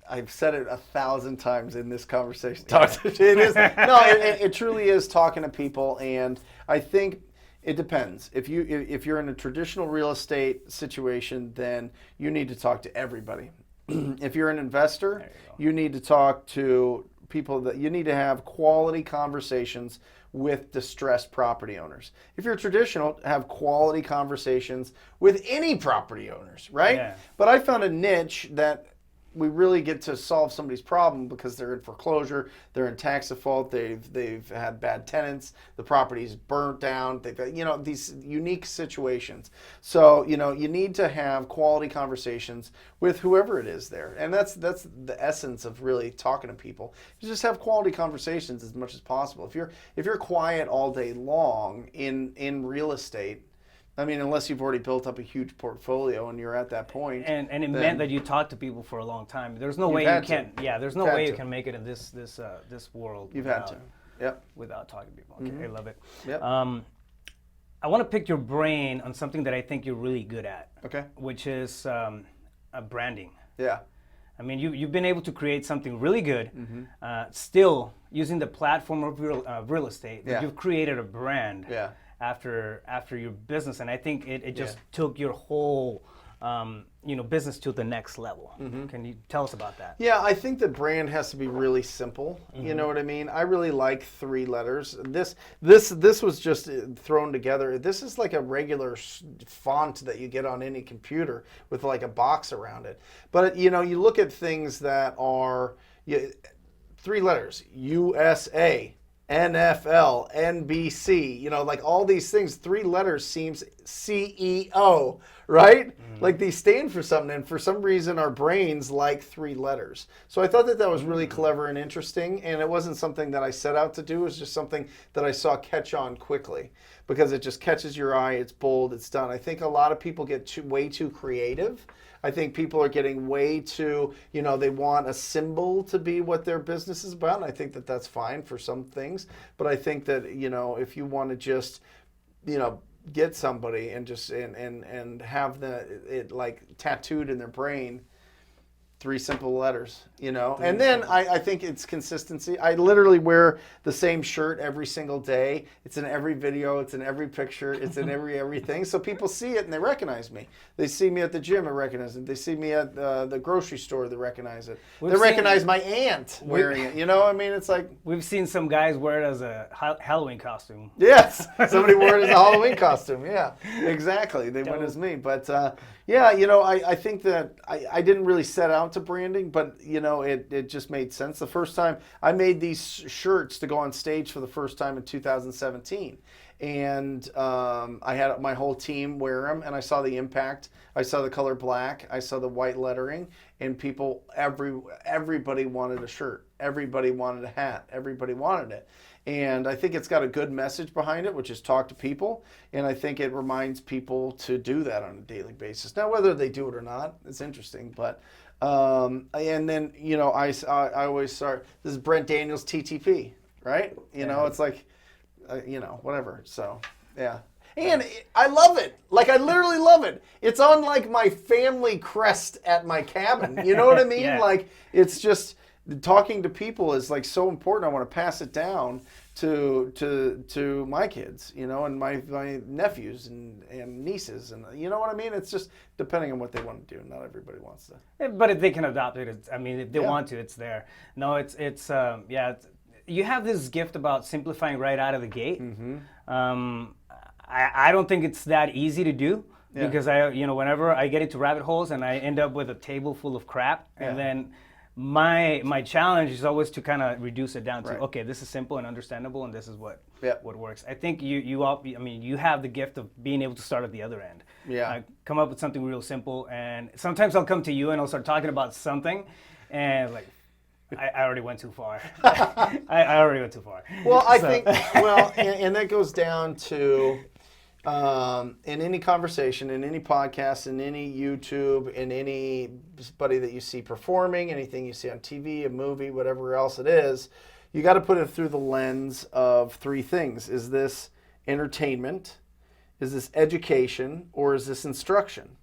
I've said it 1,000 times in this conversation. It truly is talking to people, and I think It depends. If you're in a traditional real estate situation, then you need to talk to everybody. If you're an investor, you need to talk to people that you need to have quality conversations with distressed property owners. If you're traditional, have quality conversations with any property owners, right? Yeah. But I found a niche that we really get to solve somebody's problem because they're in foreclosure, they're in tax default, they've had bad tenants, the property's burnt down, they've got, you know, these unique situations. So, you know, you need to have quality conversations with whoever it is there. And that's the essence of really talking to people. You just have quality conversations as much as possible. If you're quiet all day long in real estate, I mean, unless you've already built up a huge portfolio and you're at that point. And it meant that you talked to people for a long time. There's no way you can. Yeah, there's no way you can make it in this world. You've had to. Yep. Without talking to people. Okay, Mm-hmm. I love it. Yep. I want to pick your brain on something that I think you're really good at. Okay. Which is branding. Yeah. I mean, you've been able to create something really good, Mm-hmm. still using the platform of real estate. Yeah. You've created a brand. Yeah. After your business, and I think it just took your whole business to the next level. Mm-hmm. Can you tell us about that? Yeah, I think the brand has to be really simple. Mm-hmm. You know what I mean? I really like 3 letters. This was just thrown together. This is like a regular font that you get on any computer with like a box around it. But you know, you look at things that are 3 letters: USA, NFL, NBC, you know, like all these things, 3 letters seems CEO, right? Mm-hmm. Like they stand for something, and for some reason our brains like 3 letters. So I thought that was really clever and interesting, and it wasn't something that I set out to do. It was just something that I saw catch on quickly because it just catches your eye, it's bold, it's done. I think a lot of people get way too creative. I think people are getting way too, you know, they want a symbol to be what their business is about. And I think that that's fine for some things. But I think that, you know, if you want to just, you know, get somebody and just and have it like tattooed in their brain, 3 simple letters, you know. And then I think it's consistency. I literally wear the same shirt every single day. It's in every video. It's in every picture. It's in everything. So people see it and they recognize me. They see me at the gym and recognize it. They see me at the grocery store. They recognize it. They recognize my aunt wearing it. You know, I mean, it's like. We've seen some guys wear it as a Halloween costume. Yes. Somebody wore it as a Halloween costume. Yeah, exactly. They went as me. But yeah, you know, I think that I didn't really set out to branding, but you know, it just made sense. The first time I made these shirts to go on stage for the first time in 2017, and I had my whole team wear them, and I saw the impact. I saw the color black, I saw the white lettering, and people, everybody wanted a shirt, everybody wanted a hat, everybody wanted it. And I think it's got a good message behind it, which is talk to people. And I think it reminds people to do that on a daily basis. Now, whether they do it or not, it's interesting. But and then, you know, I always start, this is BRENT DANIELS TTP, right? You know, it's like, you know, whatever. So, yeah. And I love it. Like, I literally love it. It's on, like, my family crest at my cabin. You know what I mean? Yeah. Like, it's just, talking to people is, like, so important. I want to pass it down to my kids, you know, and my nephews and nieces. And you know what I mean? It's just depending on what they want to do. Not everybody wants to. But if they can adopt it, I mean, if they want to, it's there. No, it's you have this gift about simplifying right out of the gate. Mm-hmm. I don't think it's that easy to do because whenever I get into rabbit holes and I end up with a table full of crap, and then my challenge is always to kind of reduce it down to okay, this is simple and understandable, and this is what works. I think you have the gift of being able to start at the other end. Come up with something real simple, and sometimes I'll come to you and I'll start talking about something, and like. I already went too far. I already went too far. Well, I think, and that goes down to, in any conversation, in any podcast, in any YouTube, in anybody that you see performing, anything you see on TV, a movie, whatever else it is, you got to put it through the lens of 3 things. Is this entertainment? Is this education? Or is this instruction?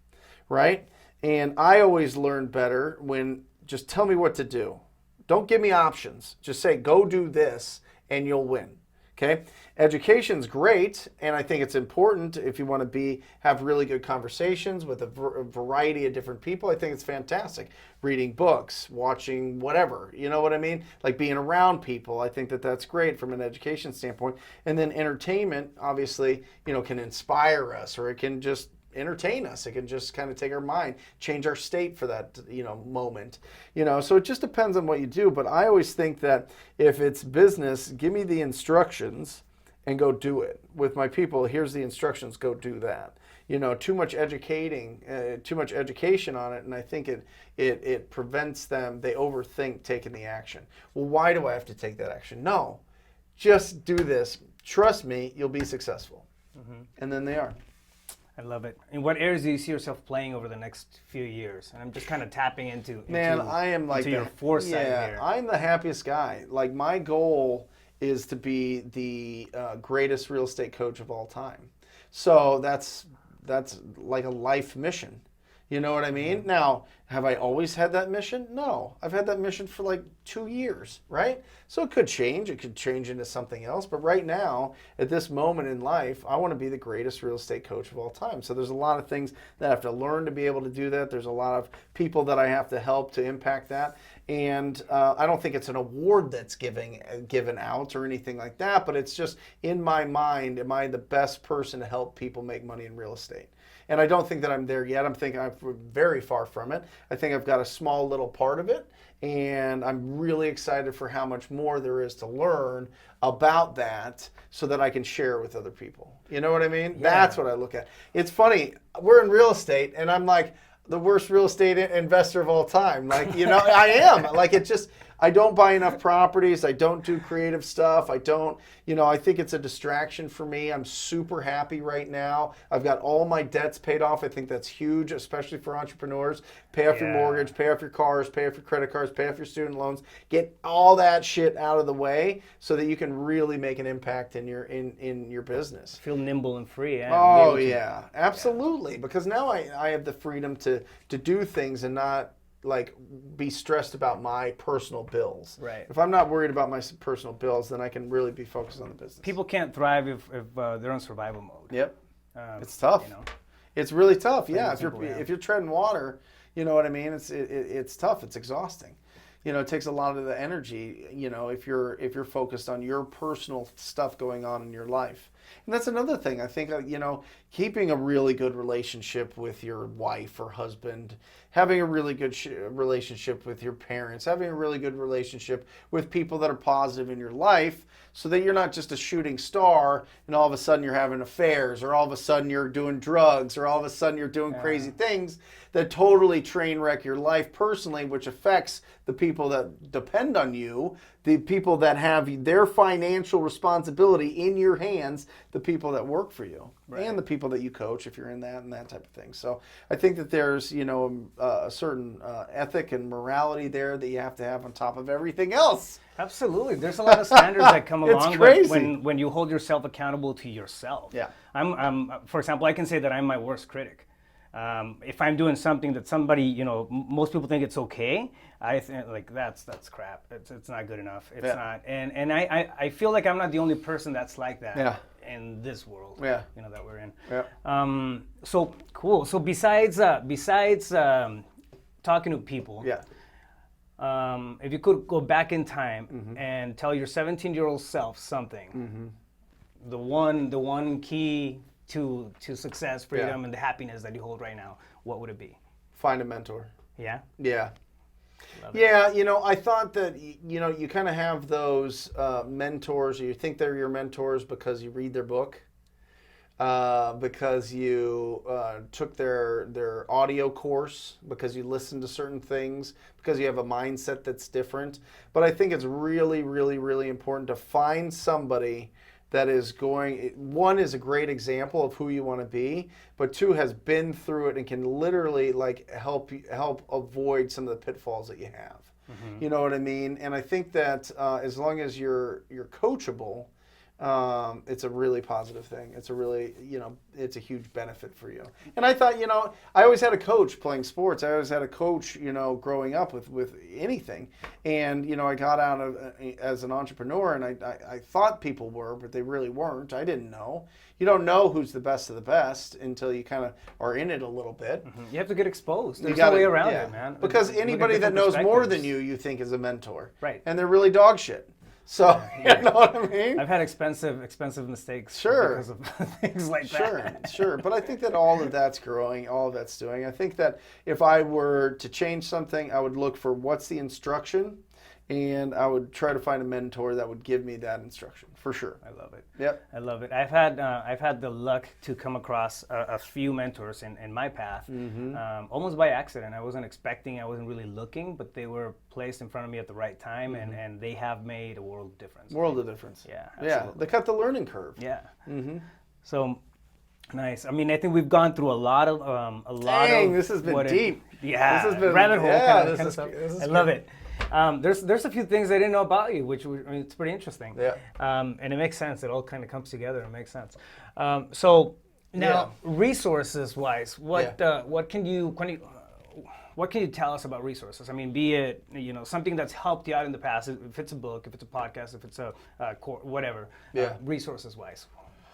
Right? And I always learn better when just tell me what to do. Don't give me options. Just say, go do this, and you'll win. Okay, education's great, and I think it's important if you want to have really good conversations with a variety of different people. I think it's fantastic. Reading books, watching whatever, you know what I mean? Like being around people. I think that that's great from an education standpoint. And then entertainment, obviously, you know, can inspire us, or it can just entertain us. It can just kind of take our mind, change our state for that, you know, moment. You know, so it just depends on what you do. But I always think that if it's business, give me the instructions and go do it. With my people, here's the instructions, go do that. You know, too much education on it, and I think it prevents them. They overthink taking the action. Well, why do I have to take that action? No, just do this. Trust me, you'll be successful. And then they are. I love it. In what areas do you see yourself playing over the next few years? And I'm just kind of tapping into I am like your foresight here. I'm the happiest guy. Like, my goal is to be the greatest real estate coach of all time. So that's like a life mission. You know what I mean? Now, have I always had that mission? No. I've had that mission for like 2 years, right? So it could change. It could change into something else. But right now, at this moment in life, I want to be the greatest real estate coach of all time. So there's a lot of things that I have to learn to be able to do that. There's a lot of people that I have to help to impact that. And I don't think it's an award that's given out or anything like that, but it's just in my mind, am I the best person to help people make money in real estate? And I don't think that I'm there yet. I'm thinking I'm very far from it. I think I've got a small little part of it, and I'm really excited for how much more there is to learn about that so that I can share with other people. You know what I mean? Yeah. That's what I look at. It's funny, we're in real estate, and I'm like the worst real estate investor of all time. Like, you know, I am. Like, it just, I don't buy enough properties. I don't do creative stuff. I don't, you know, I think it's a distraction for me. I'm super happy right now. I've got all my debts paid off. I think that's huge, especially for entrepreneurs. Pay off your mortgage, pay off your cars, pay off your credit cards, pay off your student loans. Get all that shit out of the way so that you can really make an impact in your business. Feel nimble and free. Oh, yeah, absolutely. Because now I have the freedom to do things and not like be stressed about my personal bills. Right. If I'm not worried about my personal bills, then I can really be focused on the business. People can't thrive if they're in survival mode. Yep. It's tough. You know? It's really tough. Yeah. If you're treading water, you know what I mean? It's tough. It's exhausting. You know, it takes a lot of the energy, you know, if you're focused on your personal stuff going on in your life. And that's another thing. I think, you know, keeping a really good relationship with your wife or husband, having a really good relationship with your parents, having a really good relationship with people that are positive in your life so that you're not just a shooting star and all of a sudden you're having affairs, or all of a sudden you're doing drugs, or all of a sudden you're doing crazy things that totally train wreck your life personally, which affects the people that depend on you, the people that have their financial responsibility in your hands, the people that work for you, and the people that you coach if you're in that and that type of thing. So I think that there's, you know, a certain ethic and morality there that you have to have on top of everything else. Absolutely. There's a lot of standards that come along when you hold yourself accountable to yourself. Yeah. I'm for example, I can say that I'm my worst critic. If I'm doing something that somebody, you know, most people think it's okay, I think like that's crap. It's not good enough. It's not. And I feel like I'm not the only person that's like that in this world. You know, that we're in. So cool. So besides talking to people. If you could go back in time and tell your 17-year-old self something, the one key to success, freedom, and the happiness that you hold right now, what would it be? Find a mentor. Yeah? Yeah. Yeah, you know, I thought that, you know, you kind of have those mentors, or you think they're your mentors because you read their book, because you took their audio course, because you listen to certain things, because you have a mindset that's different. But I think it's really, really, really important to find somebody that is one is a great example of who you want to be, but two has been through it and can literally like help avoid some of the pitfalls that you have. You know what I mean? And I think that as long as you're coachable, it's a really positive thing. It's a really, it's a huge benefit for you. And I thought, I always had a coach playing sports. I always had a coach, growing up with anything. And, I got out as an entrepreneur, and I thought people were, but they really weren't. I didn't know. You don't know who's the best of the best until you kind of are in it a little bit. You have to get exposed. There's no way around it, man. Because anybody that knows more than you think is a mentor. Right. And they're really dog shit. So, you know what I mean? I've had expensive mistakes because of things like that. Sure. But I think that all of that's growing, all of that's doing. I think that if I were to change something, I would look for what's the instruction, and I would try to find a mentor that would give me that instruction, for sure. I love it. Yep. I love it. I've had the luck to come across a few mentors in my path, almost by accident. I wasn't expecting, I wasn't really looking, but they were placed in front of me at the right time, and they have made a world of difference. World of difference. Yeah, absolutely. They cut the learning curve. Yeah. So, nice. I mean, I think we've gone through a lot of this has been deep. Yeah, this has been rabbit hole kind of stuff. I love it. There's a few things I didn't know about you, which it's pretty interesting. Yeah. And it makes sense. It all kind of comes together. It makes sense. So now, resources wise, what can you tell us about resources? I mean, be it something that's helped you out in the past. If it's a book, if it's a podcast, if it's a whatever. Yeah. Resources wise,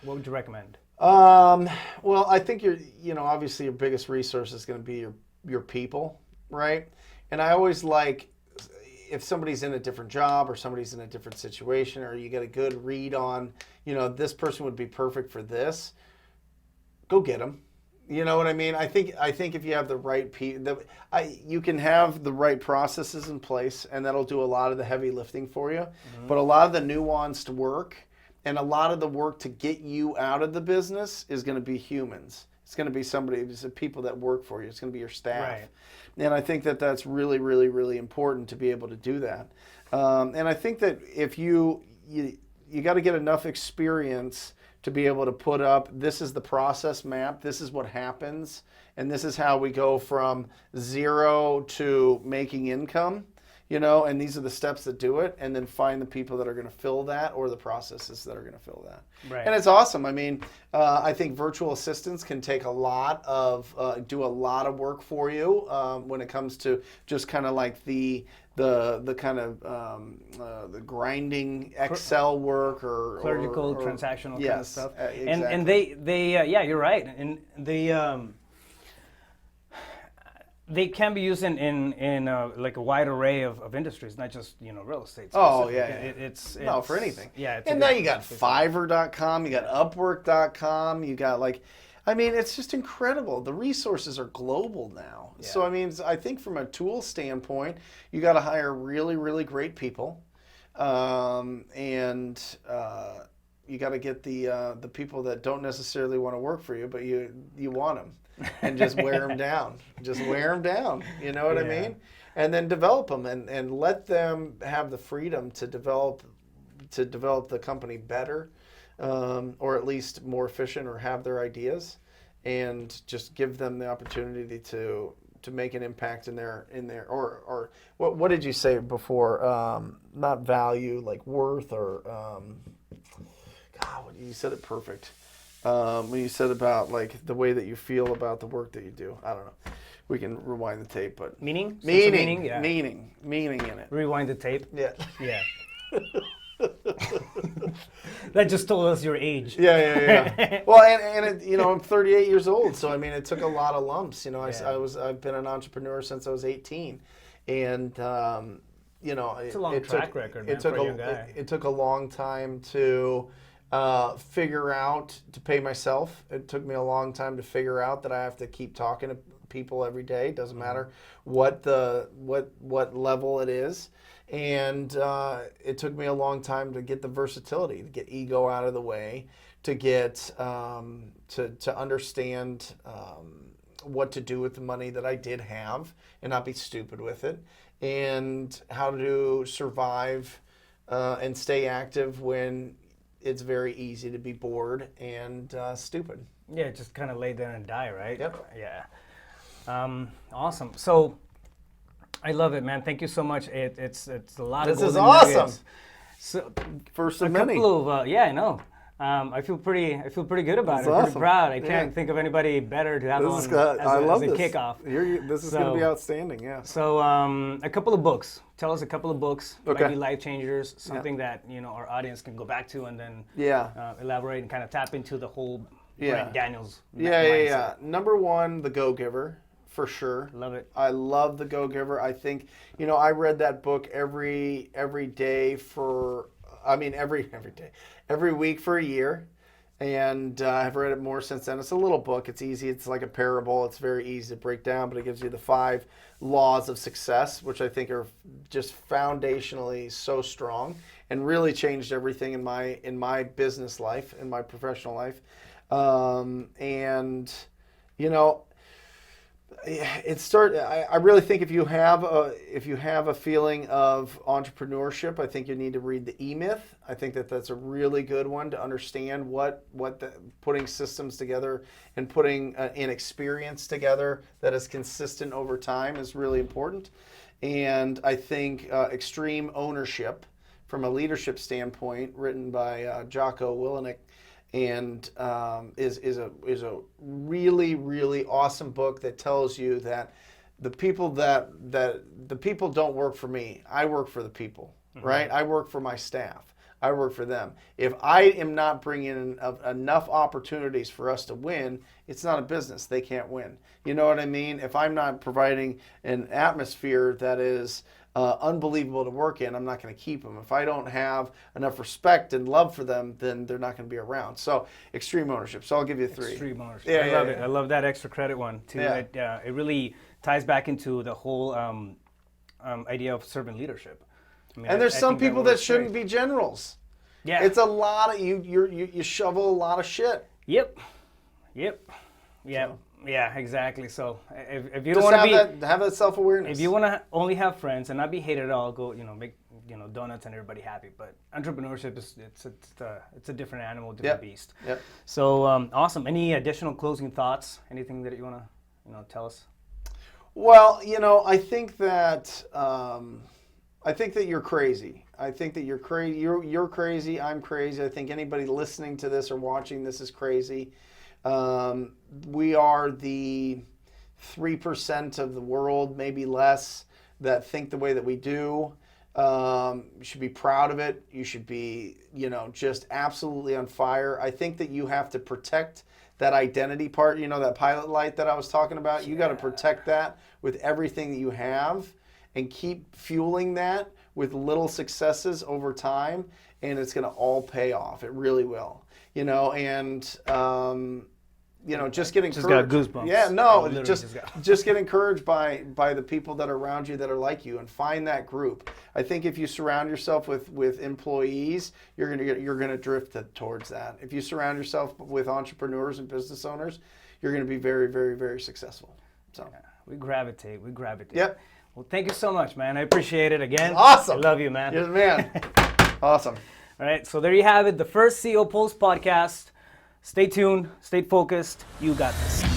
what would you recommend? Well, I think obviously your biggest resource is going to be your people, right? And I always like, if somebody's in a different job or somebody's in a different situation, or you get a good read on, this person would be perfect for this, go get them. You know what I mean? I think if you have the right people, you can have the right processes in place, and that'll do a lot of the heavy lifting for you. But a lot of the nuanced work and a lot of the work to get you out of the business is going to be humans. It's going to be it's the people that work for you. It's going to be your staff. Right. And I think that that's really, really, really important to be able to do that. And I think that if you got to get enough experience to be able to put up, this is the process map, this is what happens, and this is how we go from zero to making income, and these are the steps that do it, and then find the people that are going to fill that, or the processes that are going to fill that. Right. And it's awesome. I mean, I think virtual assistants can take do a lot of work for you when it comes to just kind of like the kind of the grinding Excel work or clerical, transactional kind of stuff. Exactly. And they you're right. And they can be used in like a wide array of industries, not just real estate. Oh specific. yeah, it's for anything. Yeah, and now you got Fiverr.com, you got Upwork.com, you got it's just incredible. The resources are global now. Yeah. So I think from a tool standpoint, you got to hire really, really great people, and you got to get the people that don't necessarily want to work for you, but you want them. And just wear them down. Just wear them down. You know what I mean? And then develop them and let them have the freedom to develop the company better, or at least more efficient, or have their ideas, and just give them the opportunity to make an impact in their or what did you say before? Not value, like worth, or God, you said it perfect. When you said about like the way that you feel about the work that you do. I don't know. We can rewind the tape, but meaning in it. Rewind the tape. Yeah. That just told us your age. Yeah. Well, and it, I'm 38 years old, so it took a lot of lumps. I've been an entrepreneur since I was 18, and it's a long track record, man, for a young guy. It took a long time to figure out to pay myself. It took me a long time to figure out that I have to keep talking to people every day. It doesn't matter what level it is. And it took me a long time to get the versatility, to get ego out of the way, to get to understand what to do with the money that I did have and not be stupid with it, and how to survive and stay active when it's very easy to be bored and stupid. Yeah, just kind of lay down and die, right? Yep. Yeah. Awesome. So I love it, man. Thank you so much. It's a lot of This is golden awesome. nuggets. So First a of many. couple of yeah, I know. I feel pretty good about That's it. awesome. Pretty proud. I can't Yeah. think of anybody better to have This is on I love as a this. kickoff. This is going to be outstanding. Yeah. So a couple of books. Tell us a couple of books. Okay. Might be life changers. Something that our audience can go back to and then elaborate and kind of tap into the whole Brent Daniels. Yeah. Number one, The Go-Giver. For sure. Love it. I love The Go-Giver. I think, I read that book every day every week for a year. And I've read it more since then. It's a little book. It's easy. It's like a parable. It's very easy to break down, but it gives you the 5 laws of success, which I think are just foundationally so strong and really changed everything in my business life, in my professional life. I really think if you have a feeling of entrepreneurship, I think you need to read the E-Myth. I think that's a really good one to understand what putting systems together and putting an experience together that is consistent over time is really important. And I think Extreme Ownership, from a leadership standpoint, written by Jocko Willink, and is a really, really awesome book that tells you that the people don't work for me. I work for the people, right? I work for my staff. I work for them. If I am not bringing in enough opportunities for us to win, it's not a business. They can't win. You know what I mean? If I'm not providing an atmosphere that is unbelievable to work in, I'm not going to keep them. If I don't have enough respect and love for them, then they're not going to be around. So Extreme Ownership. So I'll give you 3. Extreme Ownership. Yeah, I love it. I love that extra credit one too. Yeah. It really ties back into the whole idea of servant leadership. I mean, and there's some people that shouldn't be generals. Yeah. It's a lot of you shovel a lot of shit. Yep. Yeah. So. Yeah, exactly. So if you Just don't want to have that self-awareness. if you want to only have friends and not be hated at all, go make donuts and everybody happy. But entrepreneurship it's a different animal, different beast. Yep. So awesome. Any additional closing thoughts? Anything that you want to tell us? Well, I think that you're crazy. I think that you're crazy. You're crazy. I'm crazy. I think anybody listening to this or watching this is crazy. We are the 3% of the world, maybe less, that think the way that we do. You should be proud of it. You should be, just absolutely on fire. I think that you have to protect that identity part, that pilot light that I was talking about. You got to protect that with everything that you have and keep fueling that with little successes over time, and it's going to all pay off. It really will. Just get encouraged. Just got goosebumps. Yeah, no, just get encouraged by the people that are around you that are like you, and find that group. I think if you surround yourself with employees, you're gonna drift towards that. If you surround yourself with entrepreneurs and business owners, you're gonna be very, very, very successful. So we gravitate. Yep. Well, thank you so much, man. I appreciate it again. Awesome. I love you, man. Yes, man. Awesome. All right, so there you have it, the first CEO Pulse podcast. Stay tuned, stay focused. You got this.